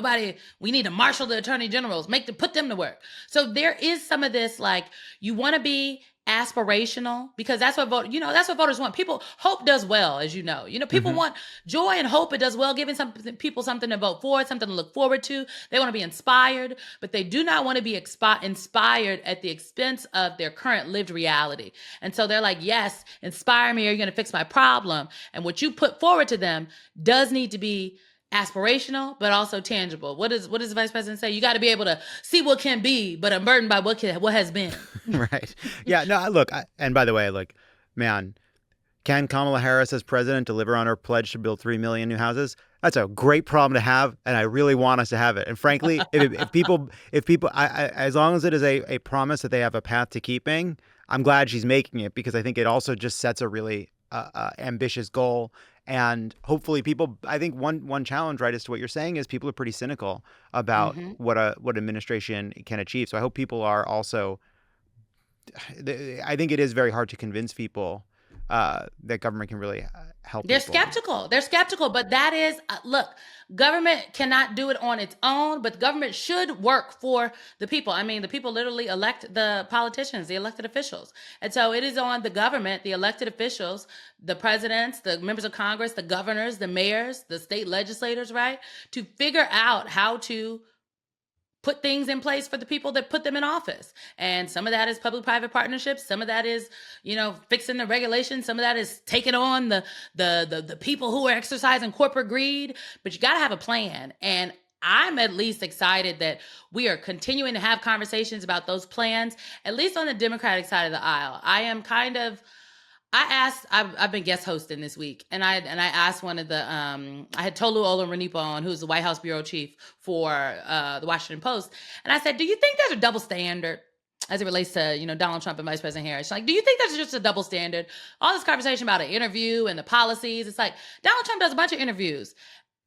B: We need to marshal the attorney generals, put them to work. So there is some of this, like, you want to be aspirational, because that's what voters want. Hope does well, as you know. People want joy and hope. It does well, giving people something to vote for, something to look forward to. They want to be inspired, but they do not want to be inspired at the expense of their current lived reality. And so they're like, yes, inspire me, or you're going to fix my problem. And what you put forward to them does need to be aspirational, but also tangible. What does the vice president say? You got to be able to see what can be, but unburdened by what has been.
A: Right. Yeah. No, look, and by the way, like, man, can Kamala Harris as president deliver on her pledge to build 3 million new houses? That's a great problem to have, and I really want us to have it. And frankly, if people, as long as it is a promise that they have a path to keeping, I'm glad she's making it, because I think it also just sets a really ambitious goal. And hopefully I think one challenge, right, is to what you're saying, is people are pretty cynical about what administration can achieve. So I hope people are also, I think it is very hard to convince people that government can really help
B: They're
A: people.
B: skeptical, but that is, look, government cannot do it on its own, but government should work for the people. I mean, the people literally elect the politicians, the elected officials. And so it is on the government, the elected officials, the presidents, the members of Congress, the governors, the mayors, the state legislators, right, to figure out how to put things in place for the people that put them in office. And some of that is public-private partnerships. Some of that is, fixing the regulations. Some of that is taking on the people who are exercising corporate greed. But you got to have a plan. And I'm at least excited that we are continuing to have conversations about those plans, at least on the Democratic side of the aisle. I've been guest hosting this week, and I asked one of the I had Tolu Olorunnipa on, who's the White House bureau chief for the Washington Post, and I said, do you think there's a double standard as it relates to Donald Trump and Vice President Harris? Like, do you think there's just a double standard? All this conversation about an interview and the policies, it's like Donald Trump does a bunch of interviews,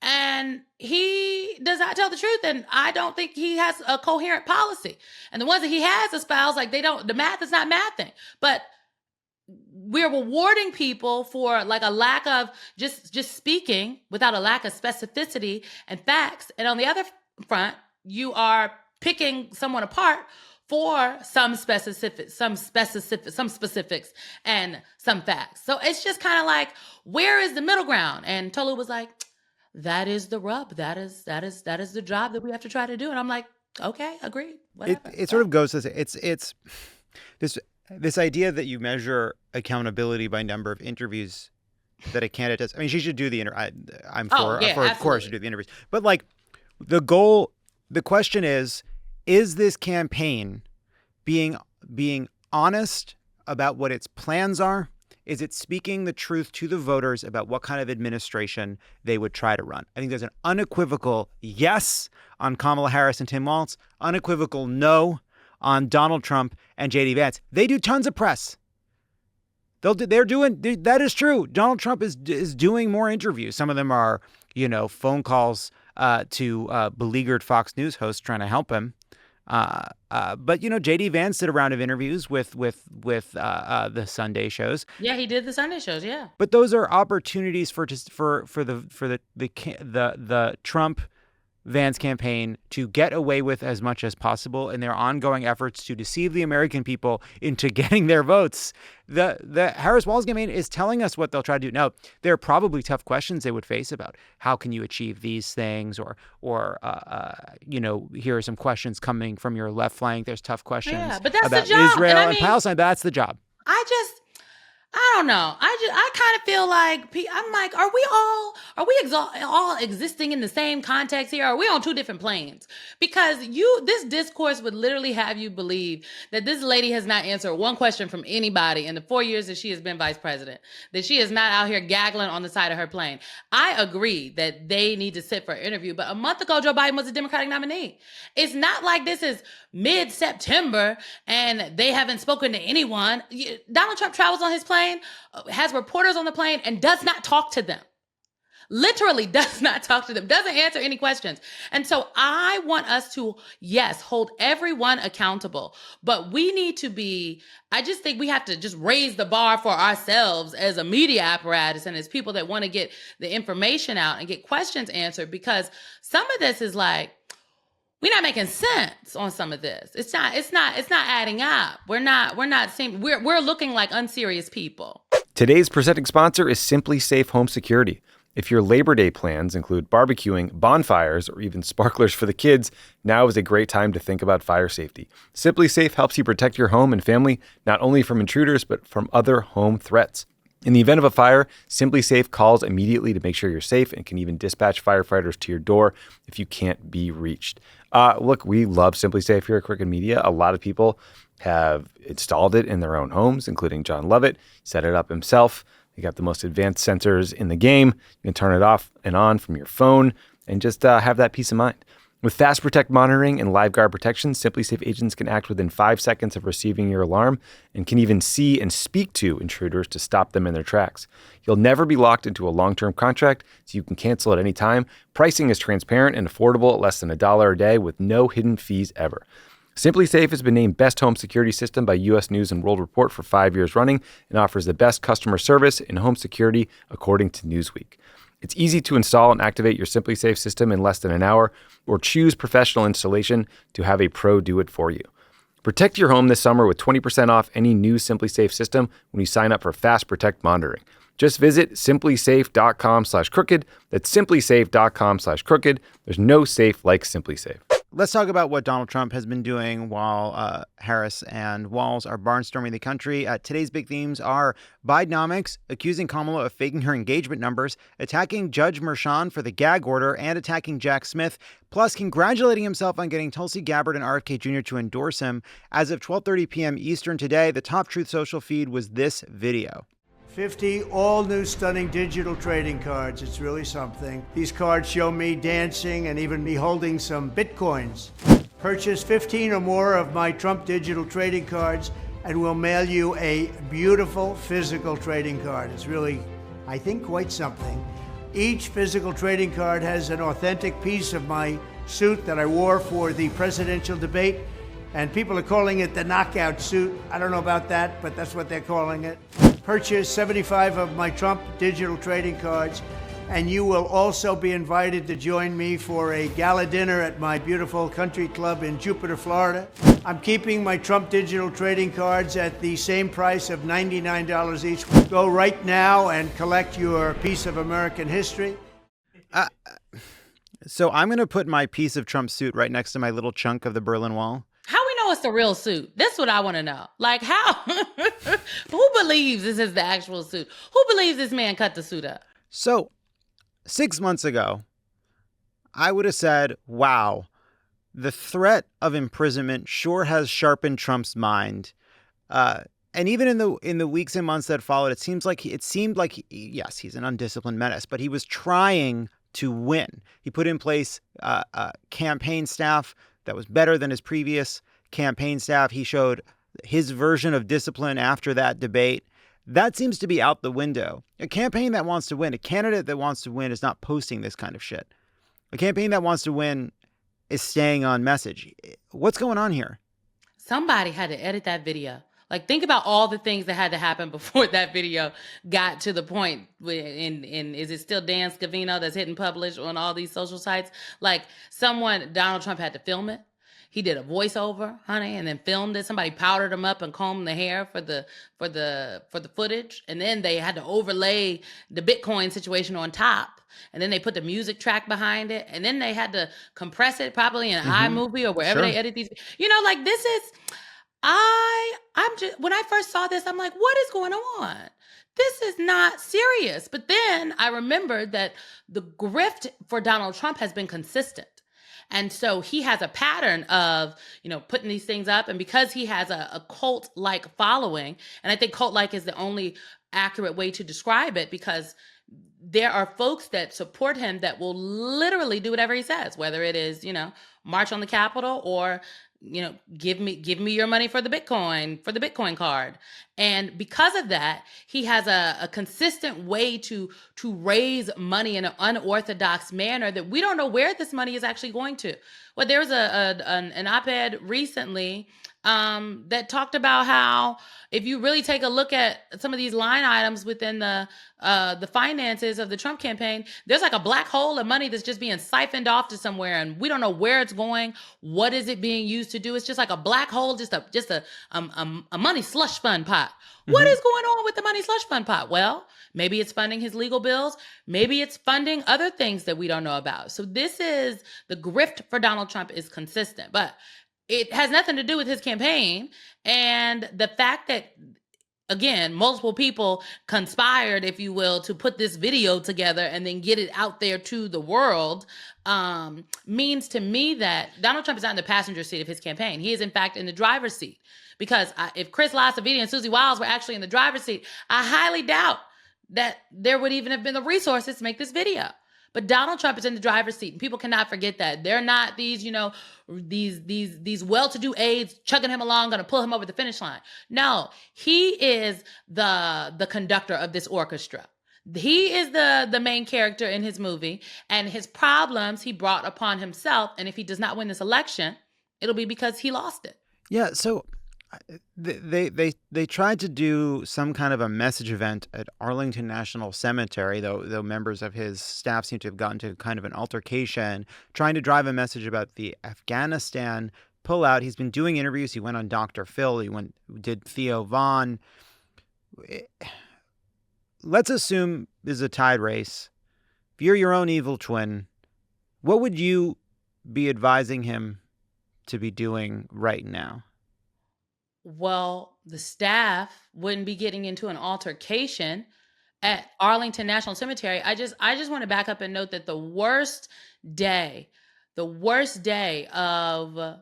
B: and he does not tell the truth, and I don't think he has a coherent policy. And the ones that he has espoused, like the math is not mathing, but we're rewarding people for like a lack of just speaking without a lack of specificity and facts. And on the other front, you are picking someone apart for some specifics and some facts. So it's just kind of like, where is the middle ground? And Tolu was like, that is the rub. That is the job that we have to try to do. And I'm like, okay, agreed.
A: It sort of goes to it's this idea that you measure accountability by number of interviews that a candidate does. I mean, she should do the I'm for of course, she do the interviews. But like the question is this campaign being honest about what its plans are? Is it speaking the truth to the voters about what kind of administration they would try to run? I think there's an unequivocal yes on Kamala Harris and Tim Walz, unequivocal no on Donald Trump and J.D. Vance. They do tons of press. That is true. Donald Trump is doing more interviews. Some of them are, phone calls to beleaguered Fox News hosts trying to help him. But J.D. Vance did a round of interviews with the Sunday shows.
B: Yeah, he did the Sunday shows. Yeah. But
A: those are opportunities for the Trump Vance campaign to get away with as much as possible in their ongoing efforts to deceive the American people into getting their votes. The Harris-Walz campaign is telling us what they'll try to do. Now, there are probably tough questions they would face about how can you achieve these things, or here are some questions coming from your left flank. There's tough questions
B: but that's
A: about
B: the job.
A: Israel and Palestine. That's the job.
B: I don't know. I kind of feel like, I'm like, are we all existing in the same context here? Or are we on two different planes? Because this discourse would literally have you believe that this lady has not answered one question from anybody in the 4 years that she has been vice president, that she is not out here gaggling on the side of her plane. I agree that they need to sit for an interview, but a month ago, Joe Biden was a Democratic nominee. It's not like this is mid-September and they haven't spoken to anyone. Donald Trump travels on his plane, has reporters on the plane, and does not talk to them. Literally does not talk to them, doesn't answer any questions. And so I want us to, yes, hold everyone accountable, but we need to I just think we have to just raise the bar for ourselves as a media apparatus and as people that want to get the information out and get questions answered, because some of this is like, we're not making sense on some of this. It's not adding up. We're looking like unserious people.
G: Today's presenting sponsor is Simply Safe Home Security. If your Labor Day plans include barbecuing, bonfires, or even sparklers for the kids, now is a great time to think about fire safety. Simply Safe helps you protect your home and family, not only from intruders, but from other home threats. In the event of a fire, Simply Safe calls immediately to make sure you're safe and can even dispatch firefighters to your door if you can't be reached. Look, we love Simply Safe here at Crooked Media. A lot of people have installed it in their own homes, including Jon Lovett. Set it up himself. They got the most advanced sensors in the game. You can turn it off and on from your phone and just have that peace of mind. With Fast Protect monitoring and LiveGuard protection, Simply Safe agents can act within 5 seconds of receiving your alarm and can even see and speak to intruders to stop them in their tracks. You'll never be locked into a long-term contract, so you can cancel at any time. Pricing is transparent and affordable at less than $1 a day with no hidden fees ever. Simply Safe has been named Best Home Security System by U.S. News & World Report for 5 years running and offers the best customer service in home security, according to Newsweek. It's easy to install and activate your Simply Safe system in less than an hour, or choose professional installation to have a pro do it for you. Protect your home this summer with 20% off any new Simply Safe system when you sign up for Fast Protect monitoring. Just visit simplysafe.com/crooked. That's simplysafe.com/crooked. There's no safe like Simply Safe.
A: Let's talk about what Donald Trump has been doing while Harris and Walz are barnstorming the country. Today's big themes are Bidenomics, accusing Kamala of faking her engagement numbers, attacking Judge Merchan for the gag order, and attacking Jack Smith, plus congratulating himself on getting Tulsi Gabbard and RFK Jr. to endorse him. As of 12:30 p.m. Eastern today, the top Truth Social feed was this video.
E: 50 all-new stunning digital trading cards. It's really something. These cards show me dancing and even me holding some bitcoins. Purchase 15 or more of my Trump digital trading cards and we'll mail you a beautiful physical trading card. It's really, I think, quite something. Each physical trading card has an authentic piece of my suit that I wore for the presidential debate, and people are calling it the knockout suit. I don't know about that, but that's what they're calling it. Purchase 75 of my Trump digital trading cards, and you will also be invited to join me for a gala dinner at my beautiful country club in Jupiter, Florida. I'm keeping my Trump digital trading cards at the same price of $99 each. Go right now and collect your piece of American history.
A: So I'm going to put my piece of Trump suit right next to my little chunk of the Berlin Wall.
B: How we know it's the real suit? That's what I want to know. Like, how? Who believes this is the actual suit? Who believes this man cut the suit up?
A: So 6 months ago, I would have said, wow, the threat of imprisonment sure has sharpened Trump's mind. And even in the weeks and months that followed, it seemed like yes, he's an undisciplined menace, but he was trying to win. He put in place a campaign staff that was better than his previous campaign staff. He showed his version of discipline after that debate. That seems to be out the window. A campaign that wants to win, a candidate that wants to win is not posting this kind of shit. A campaign that wants to win is staying on message. What's going on here?
B: Somebody had to edit that video. Like, think about all the things that had to happen before that video got to the point. Is it still Dan Scavino that's hitting publish on all these social sites? Like, Donald Trump had to film it. He did a voiceover, honey, and then filmed it. Somebody powdered him up and combed the hair for the footage, and then they had to overlay the Bitcoin situation on top. And then they put the music track behind it, and then they had to compress it probably in iMovie or wherever they edit these. Like, this is. I'm just, when I first saw this, I'm like, what is going on? This is not serious. But then I remembered that the grift for Donald Trump has been consistent. And so he has a pattern of, putting these things up. And because he has a cult-like following, and I think cult-like is the only accurate way to describe it, because there are folks that support him that will literally do whatever he says, whether it is, march on the Capitol or give me your money for the Bitcoin card. And because of that, he has a consistent way to raise money in an unorthodox manner that we don't know where this money is actually going to. Well, there was an op-ed recently that talked about how if you really take a look at some of these line items within the finances of the Trump campaign, there's like a black hole of money that's just being siphoned off to somewhere, and we don't know where it's going. What is it being used to do? It's just like a black hole, just a money slush fund pot. Mm-hmm. What is going on with the money slush fund pot? Well, maybe it's funding his legal bills. Maybe it's funding other things that we don't know about. So this is the grift for Donald Trump is consistent, but it has nothing to do with his campaign. And the fact that, again, multiple people conspired, if you will, to put this video together and then get it out there to the world means to me that Donald Trump is not in the passenger seat of his campaign. He is, in fact, in the driver's seat. Because if Chris Lasavidi and Susie Wiles were actually in the driver's seat, I highly doubt that there would even have been the resources to make this video. But Donald Trump is in the driver's seat, and people cannot forget that. They're not these, these well-to-do aides chugging him along, going to pull him over the finish line. No, he is the conductor of this orchestra. He is the main character in his movie, and his problems he brought upon himself. And if he does not win this election, it'll be because he lost it.
A: Yeah. So they tried to do some kind of a message event at Arlington National Cemetery, though members of his staff seem to have gotten to kind of an altercation, trying to drive a message about the Afghanistan pullout. He's been doing interviews. He went on Dr. Phil. He did Theo Vaughn. Let's assume this is a tied race. If you're your own evil twin, what would you be advising him to be doing right now?
B: Well, the staff wouldn't be getting into an altercation at Arlington National Cemetery. I just want to back up and note that the worst day of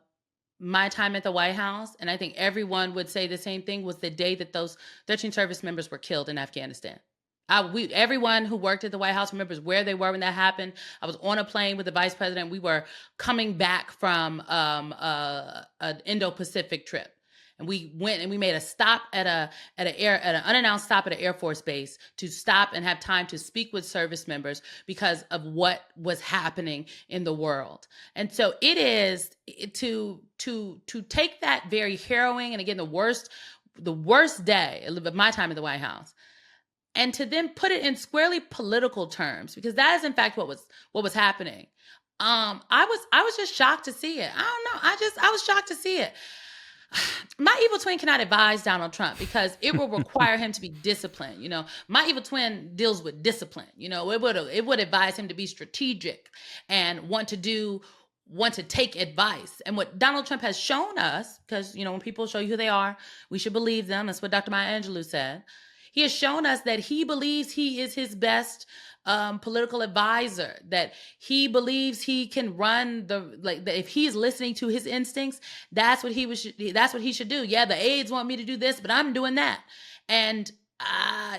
B: my time at the White House, and I think everyone would say the same thing, was the day that those 13 service members were killed in Afghanistan. Everyone who worked at the White House remembers where they were when that happened. I was on a plane with the vice president. We were coming back from an Indo-Pacific trip. And we went and we made a stop at an unannounced stop at an Air Force base to stop and have time to speak with service members because of what was happening in the world. And so it is to take that very harrowing, and again, the worst day of my time at the White House, and to then put it in squarely political terms, because that is in fact what was happening. I was just shocked to see it. I don't know. I was shocked to see it. My evil twin cannot advise Donald Trump because it will require him to be disciplined. You know, my evil twin deals with discipline. You know, it would advise him to be strategic and want to take advice. And what Donald Trump has shown us, because, you know, when people show you who they are, we should believe them. That's what Dr. Maya Angelou said. He has shown us that he believes he is his best political advisor, that he believes he can run that if he's listening to his instincts, that's what he should do. Yeah, the aides want me to do this, but I'm doing that. And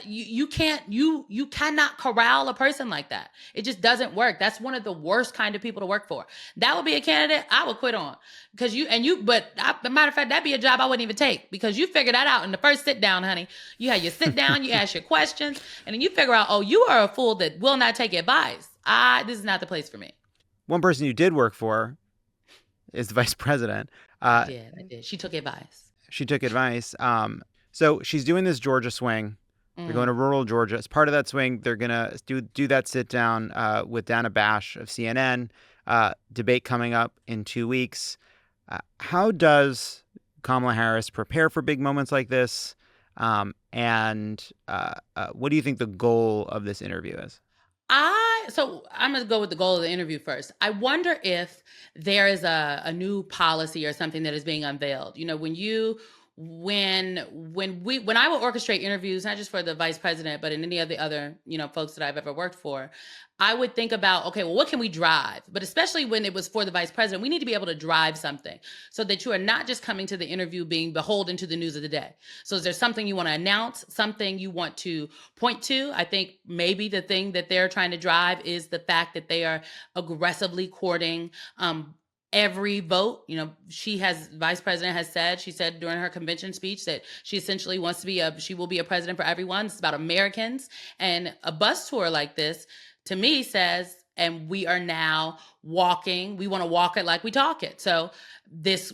B: you cannot corral a person like that. It just doesn't work. That's one of the worst kind of people to work for. That would be a candidate I would quit on, because as a matter of fact, that'd be a job I wouldn't even take, because you figure that out in the first sit down, honey. You have your sit down, you ask your questions, and then you figure out, oh, you are a fool that will not take advice. This is not the place for me.
A: One person you did work for is the vice president.
B: I did. She took advice.
A: So she's doing this Georgia swing. They're going to rural Georgia. As part of that swing, they're going to do that sit down with Dana Bash of CNN. Debate coming up in 2 weeks. How does Kamala Harris prepare for big moments like this? And what do you think the goal of this interview is?
B: So I'm going to go with the goal of the interview first. I wonder if there is a new policy or something that is being unveiled. You know, when I would orchestrate interviews, not just for the vice president, but in any of the other, you know, folks that I've ever worked for, I would think about, okay, well, what can we drive? But especially when it was for the vice president, we need to be able to drive something so that you are not just coming to the interview being beholden to the news of the day. So is there something you want to announce, something you want to point to? I think maybe the thing that they're trying to drive is the fact that they are aggressively courting every vote. You know, vice president has said, she said during her convention speech that she essentially wants to she will be a president for everyone. It's about Americans. And a bus tour like this, to me, says, and we are now we want to walk it like we talk it. So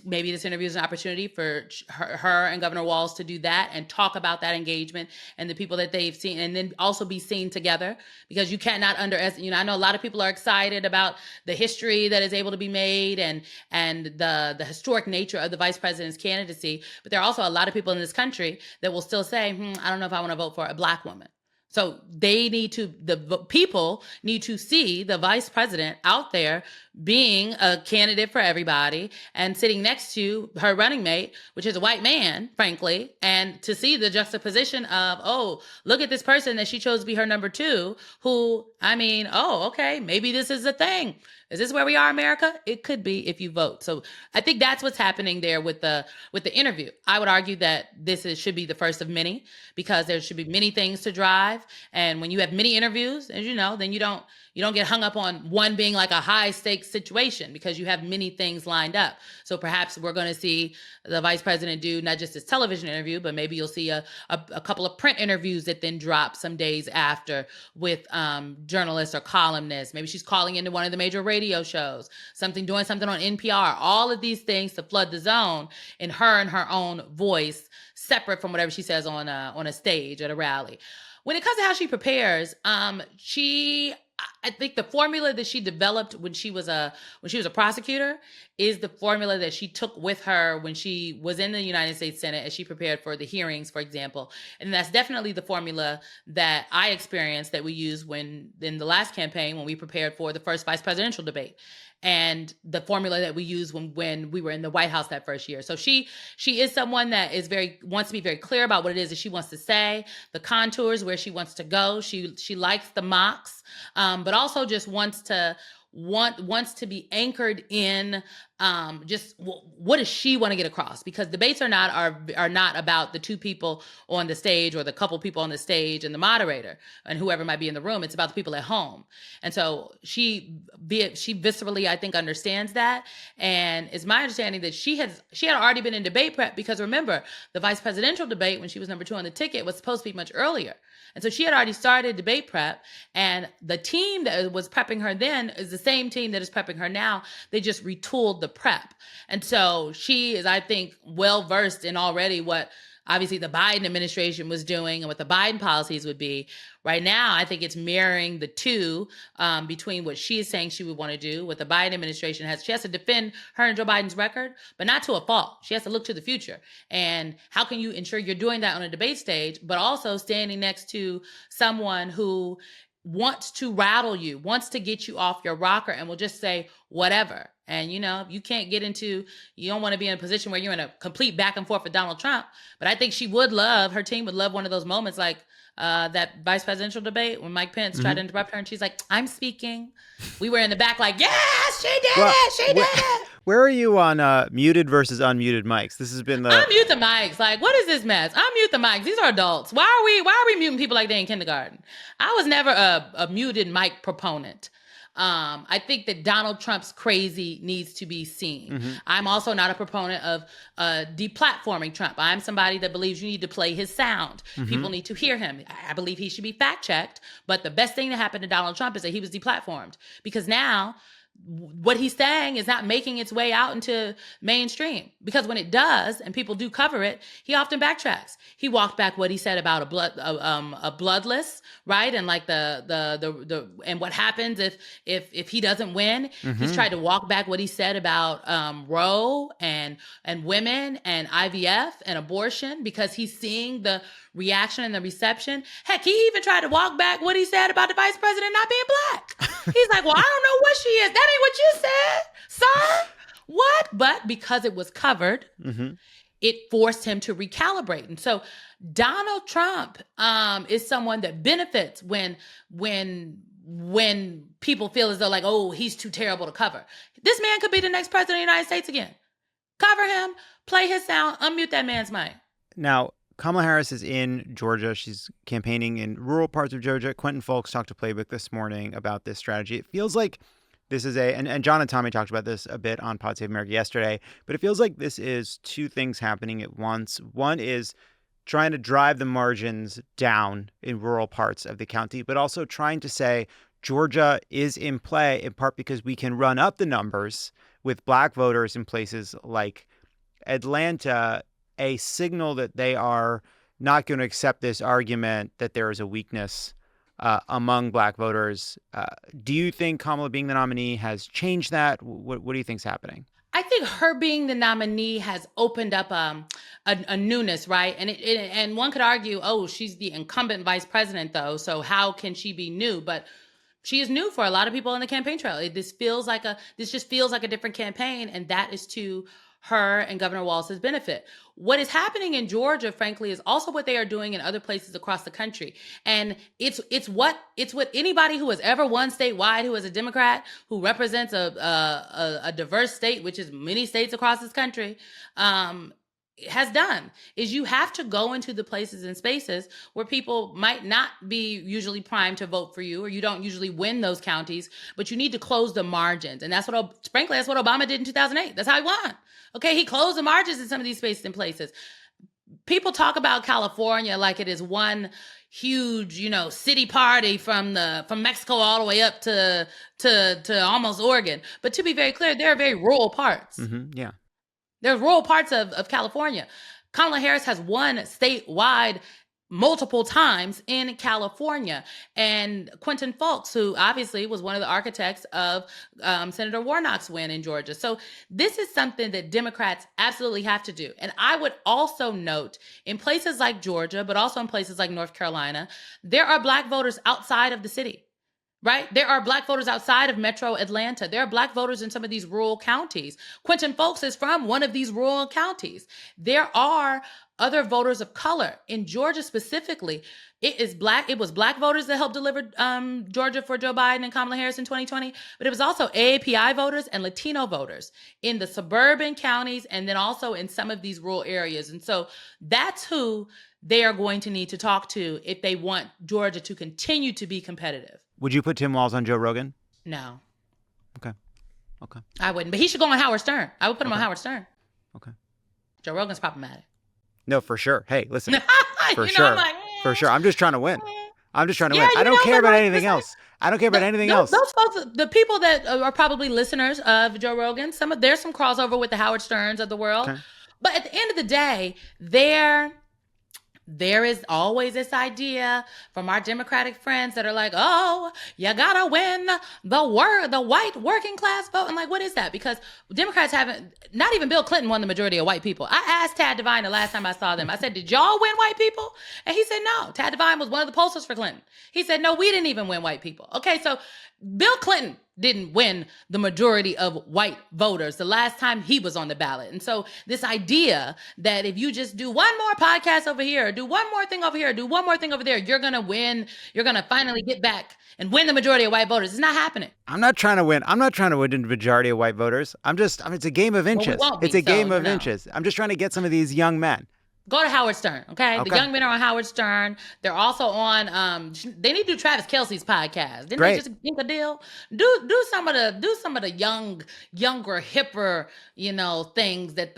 B: maybe this interview is an opportunity for her and Governor Walz to do that and talk about that engagement and the people that they've seen, and then also be seen together, because you cannot underestimate. You know, I know a lot of people are excited about the history that is able to be made and the historic nature of the vice president's candidacy, but there are also a lot of people in this country that will still say, I don't know if I want to vote for a Black woman. So the people need to see the vice president out there being a candidate for everybody and sitting next to her running mate, which is a white man, frankly, and to see the juxtaposition of, oh, look at this person that she chose to be her number two, who, okay, maybe this is a thing. Is this where we are, America? It could be if you vote. So I think that's what's happening there with the interview. I would argue that should be the first of many, because there should be many things to drive. And when you have many interviews, as you know, then you don't get hung up on one being like a high stakes situation, because you have many things lined up. So perhaps we're going to see the vice president do not just his television interview, but maybe you'll see a couple of print interviews that then drop some days after with journalists or columnists. Maybe she's calling into one of the major radio shows, doing something on NPR, all of these things to flood the zone in her and her own voice, separate from whatever she says on a stage at a rally. When it comes to how she prepares, I think the formula that she developed when she was a prosecutor is the formula that she took with her when she was in the United States Senate as she prepared for the hearings, for example. And that's definitely the formula that I experienced that we used in the last campaign when we prepared for the first vice presidential debate, and the formula that we used when we were in the White House that first year. So she is someone that wants to be very clear about what it is that she wants to say, the contours, where she wants to go. She likes the mocks, but also just wants to wants to be anchored in just what does she want to get across? Because debates are not about the two people on the stage or the couple people on the stage and the moderator and whoever might be in the room. It's about the people at home. And so she viscerally, I think, understands that. And it's my understanding that she had already been in debate prep, because remember, the vice presidential debate when she was number 2 on the ticket was supposed to be much earlier. And so she had already started debate prep, and the team that was prepping her then is the same team that is prepping her now. They just retooled the prep. And so she is, I think, well-versed in already what obviously the Biden administration was doing and what the Biden policies would be. Right now, I think it's mirroring the two between what she is saying she would want to do, what the Biden administration has. She has to defend her and Joe Biden's record, but not to a fault. She has to look to the future. And how can you ensure you're doing that on a debate stage, but also standing next to someone who wants to rattle you, wants to get you off your rocker, and will just say whatever. And, you know, you don't want to be in a position where you're in a complete back and forth with Donald Trump. But I think her team would love one of those moments like that vice presidential debate when Mike Pence tried to interrupt her and she's like, I'm speaking. We were in the back like, yes, she did it. She did it.
A: Where are you on muted versus unmuted mics? This has been
B: unmute the mics. Like, what is this mess? Unmute the mics. These are adults. Why are we muting people like they in kindergarten? I was never a muted mic proponent. I think that Donald Trump's crazy needs to be seen. I'm also not a proponent of deplatforming Trump. I'm somebody that believes you need to play his sound. People need to hear him. I believe he should be fact-checked, but the best thing that happened to Donald Trump is that he was deplatformed, because now what he's saying is not making its way out into mainstream, because when it does and people do cover it, he often backtracks. He walked back what he said about a bloodless, right? And like the and what happens if he doesn't win. He's tried to walk back what he said about Roe and women and IVF and abortion, because he's seeing the reaction and the reception. Heck, he even tried to walk back what he said about the vice president not being black. He's like, well, I don't know what she is. That ain't what you said, sir. What? But because it was covered, it forced him to recalibrate. And so Donald Trump is someone that benefits when people feel as though like, oh, he's too terrible to cover. This man could be the next president of the United States again. Cover him, play his sound, unmute that man's mic.
A: Now, Kamala Harris is in Georgia. She's campaigning in rural parts of Georgia. Quentin Folks talked to Playbook this morning about this strategy. It feels like this is and John and Tommy talked about this a bit on Pod Save America yesterday, but it feels like this is two things happening at once. One is trying to drive the margins down in rural parts of the county, but also trying to say Georgia is in play in part because we can run up the numbers with black voters in places like Atlanta, a signal that they are not going to accept this argument that there is a weakness among black voters. Do you think Kamala being the nominee has changed that? What do you think's happening?
B: I think her being the nominee has opened up a newness, right? And one could argue, oh, she's the incumbent vice president, though, so how can she be new? But she is new for a lot of people on the campaign trail. This just feels like a different campaign, and that is to her and Governor Walz's benefit. What is happening in Georgia, frankly, is also what they are doing in other places across the country. And it's what anybody who has ever won statewide, who is a Democrat, who represents a diverse state, which is many states across this country, has done, is you have to go into the places and spaces where people might not be usually primed to vote for you, or you don't usually win those counties, but you need to close the margins. And that's what Obama did in 2008. That's how he won. Okay, he closed the margins in some of these spaces and places. People talk about California like it is one huge, city party from Mexico all the way up to almost Oregon. But to be very clear, there are very rural parts.
A: Yeah.
B: There's rural parts of California. Kamala Harris has won statewide multiple times in California. And Quentin Folks, who obviously was one of the architects of Senator Warnock's win in Georgia. So this is something that Democrats absolutely have to do. And I would also note in places like Georgia, but also in places like North Carolina, there are black voters outside of the city. right? There are Black voters outside of Metro Atlanta. There are Black voters in some of these rural counties. Quentin Folks is from one of these rural counties. There are other voters of color in Georgia specifically. It was Black voters that helped deliver Georgia for Joe Biden and Kamala Harris in 2020, but it was also AAPI voters and Latino voters in the suburban counties and then also in some of these rural areas. And so that's who they are going to need to talk to if they want Georgia to continue to be competitive.
A: Would you put Tim Walz on Joe Rogan?
B: No.
A: Okay.
B: I wouldn't, but he should go on Howard Stern. I would put him on Howard Stern.
A: Okay.
B: Joe Rogan's problematic.
A: No, for sure. Hey, listen, for
B: You know,
A: sure.
B: I'm like,
A: For sure. I'm just trying to win. I'm just trying to
B: Yeah,
A: win. I
B: you
A: don't
B: know,
A: care
B: but
A: about
B: like,
A: anything
B: listen,
A: else. I don't care about anything else.
B: Those folks, the people that are probably listeners of Joe Rogan, there's some crossover with the Howard Sterns of the world.
A: Okay.
B: But at the end of the day, there is always this idea from our Democratic friends that are like, oh, you gotta win the white working class vote. And like, what is that? Because Democrats not even Bill Clinton won the majority of white people. I asked Tad Devine the last time I saw them. I said, did y'all win white people? And he said, no. Tad Devine was one of the pollsters for Clinton. He said, no, we didn't even win white people. Okay, so Bill Clinton didn't win the majority of white voters the last time he was on the ballot. And so this idea that if you just do one more podcast over here, do one more thing over here, do one more thing over there, you're going to win, you're going to finally get back and win the majority of white voters. It's not happening.
A: I'm not trying to win. I'm not trying to win the majority of white voters. It's a game of inches. It's a game of inches. I'm just trying to get some of these young men.
B: Go to Howard Stern, okay? The young men are on Howard Stern. They're also on. They need to do Travis Kelce's podcast. Didn't they just ink a deal? Do some of the younger, hipper, things that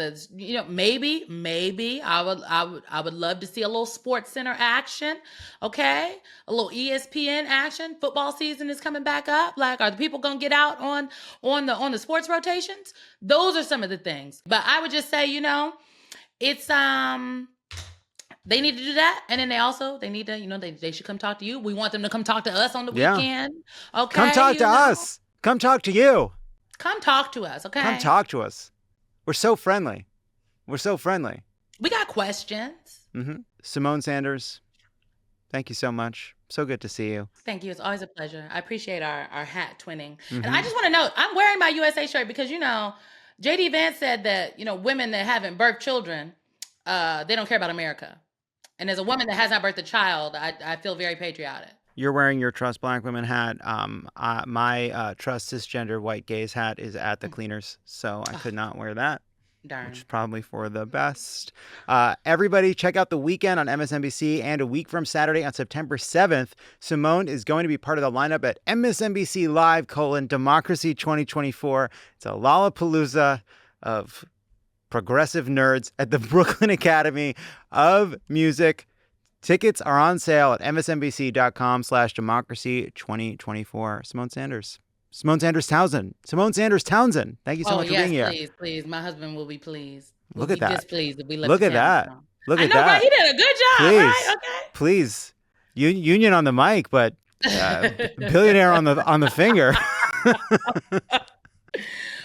B: maybe I would love to see a little Sports Center action, okay? A little ESPN action. Football season is coming back up. Like, are the people gonna get out on the sports rotations? Those are some of the things. But I would just say, it's they need to do that, and then they need to they should come talk to you. We want them to come talk to us on the weekend. Okay,
A: come talk to us. Come talk to you.
B: Come talk to us. Okay,
A: come talk to us. We're so friendly. We
B: got questions.
A: Symone Sanders, thank you so much. So good to see you.
B: Thank you. It's always a pleasure. I appreciate our hat twinning. And I just want to note, I'm wearing my USA shirt because JD Vance said that, women that haven't birthed children, they don't care about America. And as a woman that has not birthed a child, I feel very patriotic.
A: You're wearing your Trust Black Women hat. My Trust Cisgender White Gays hat is at the cleaners, so I could not wear that.
B: Darn.
A: Which is probably for the best. Everybody, check out The Weekend on MSNBC. And a week from Saturday on September 7th, Symone is going to be part of the lineup at MSNBC Live, Democracy 2024. It's a Lollapalooza of progressive nerds at the Brooklyn Academy of Music. Tickets are on sale at msnbc.com/democracy 2024. Symone Sanders Townsend. Thank you so much for being here.
B: Please. My husband will be pleased.
A: Look at that.
B: Displeased if we let
A: Look at that. Look at that.
B: Right? He did a good job,
A: please,
B: right? Okay.
A: Please. Union on the mic, but billionaire on the finger.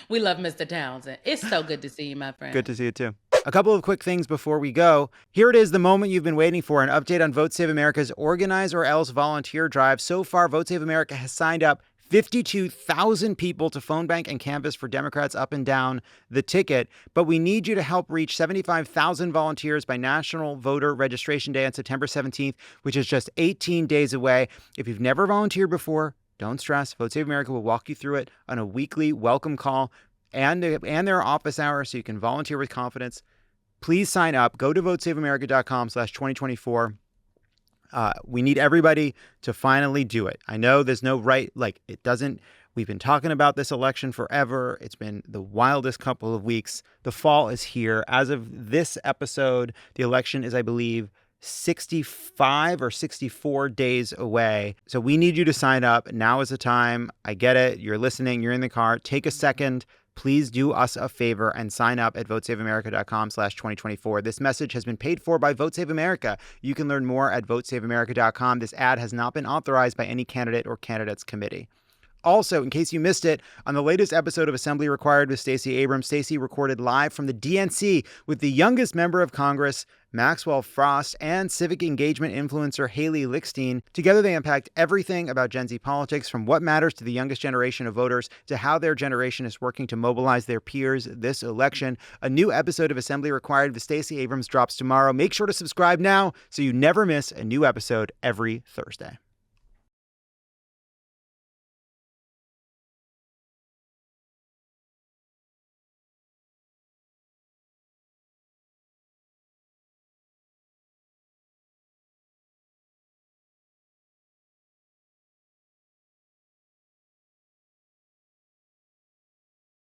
B: We love Mr. Townsend. It's so good to see you, my friend.
A: Good to see you too. A couple of quick things before we go. Here it is, the moment you've been waiting for, an update on Vote Save America's Organize or Else volunteer drive. So far, Vote Save America has signed up 52,000 people to phone bank and canvass for Democrats up and down the ticket. But we need you to help reach 75,000 volunteers by National Voter Registration Day on September 17th, which is just 18 days away. If you've never volunteered before, don't stress. Vote Save America will walk you through it on a weekly welcome call and their office hours so you can volunteer with confidence. Please sign up. Go to votesaveamerica.com/2024. We need everybody to finally do it. I know there's no right, we've been talking about this election forever. It's been the wildest couple of weeks. The fall is here. As of this episode, the election is, I believe, 65 or 64 days away. So we need you to sign up. Now is the time. I get it. You're listening. You're in the car. Take a second. Please do us a favor and sign up at votesaveamerica.com/2024. This message has been paid for by Vote Save America. You can learn more at votesaveamerica.com. This ad has not been authorized by any candidate or candidates committee. Also, in case you missed it, on the latest episode of Assembly Required with Stacey Abrams, Stacey recorded live from the DNC with the youngest member of Congress, Maxwell Frost, and civic engagement influencer Haley Lickstein. Together, they unpacked everything about Gen Z politics, from what matters to the youngest generation of voters to how their generation is working to mobilize their peers this election. A new episode of Assembly Required with Stacey Abrams drops tomorrow. Make sure to subscribe now so you never miss a new episode every Thursday.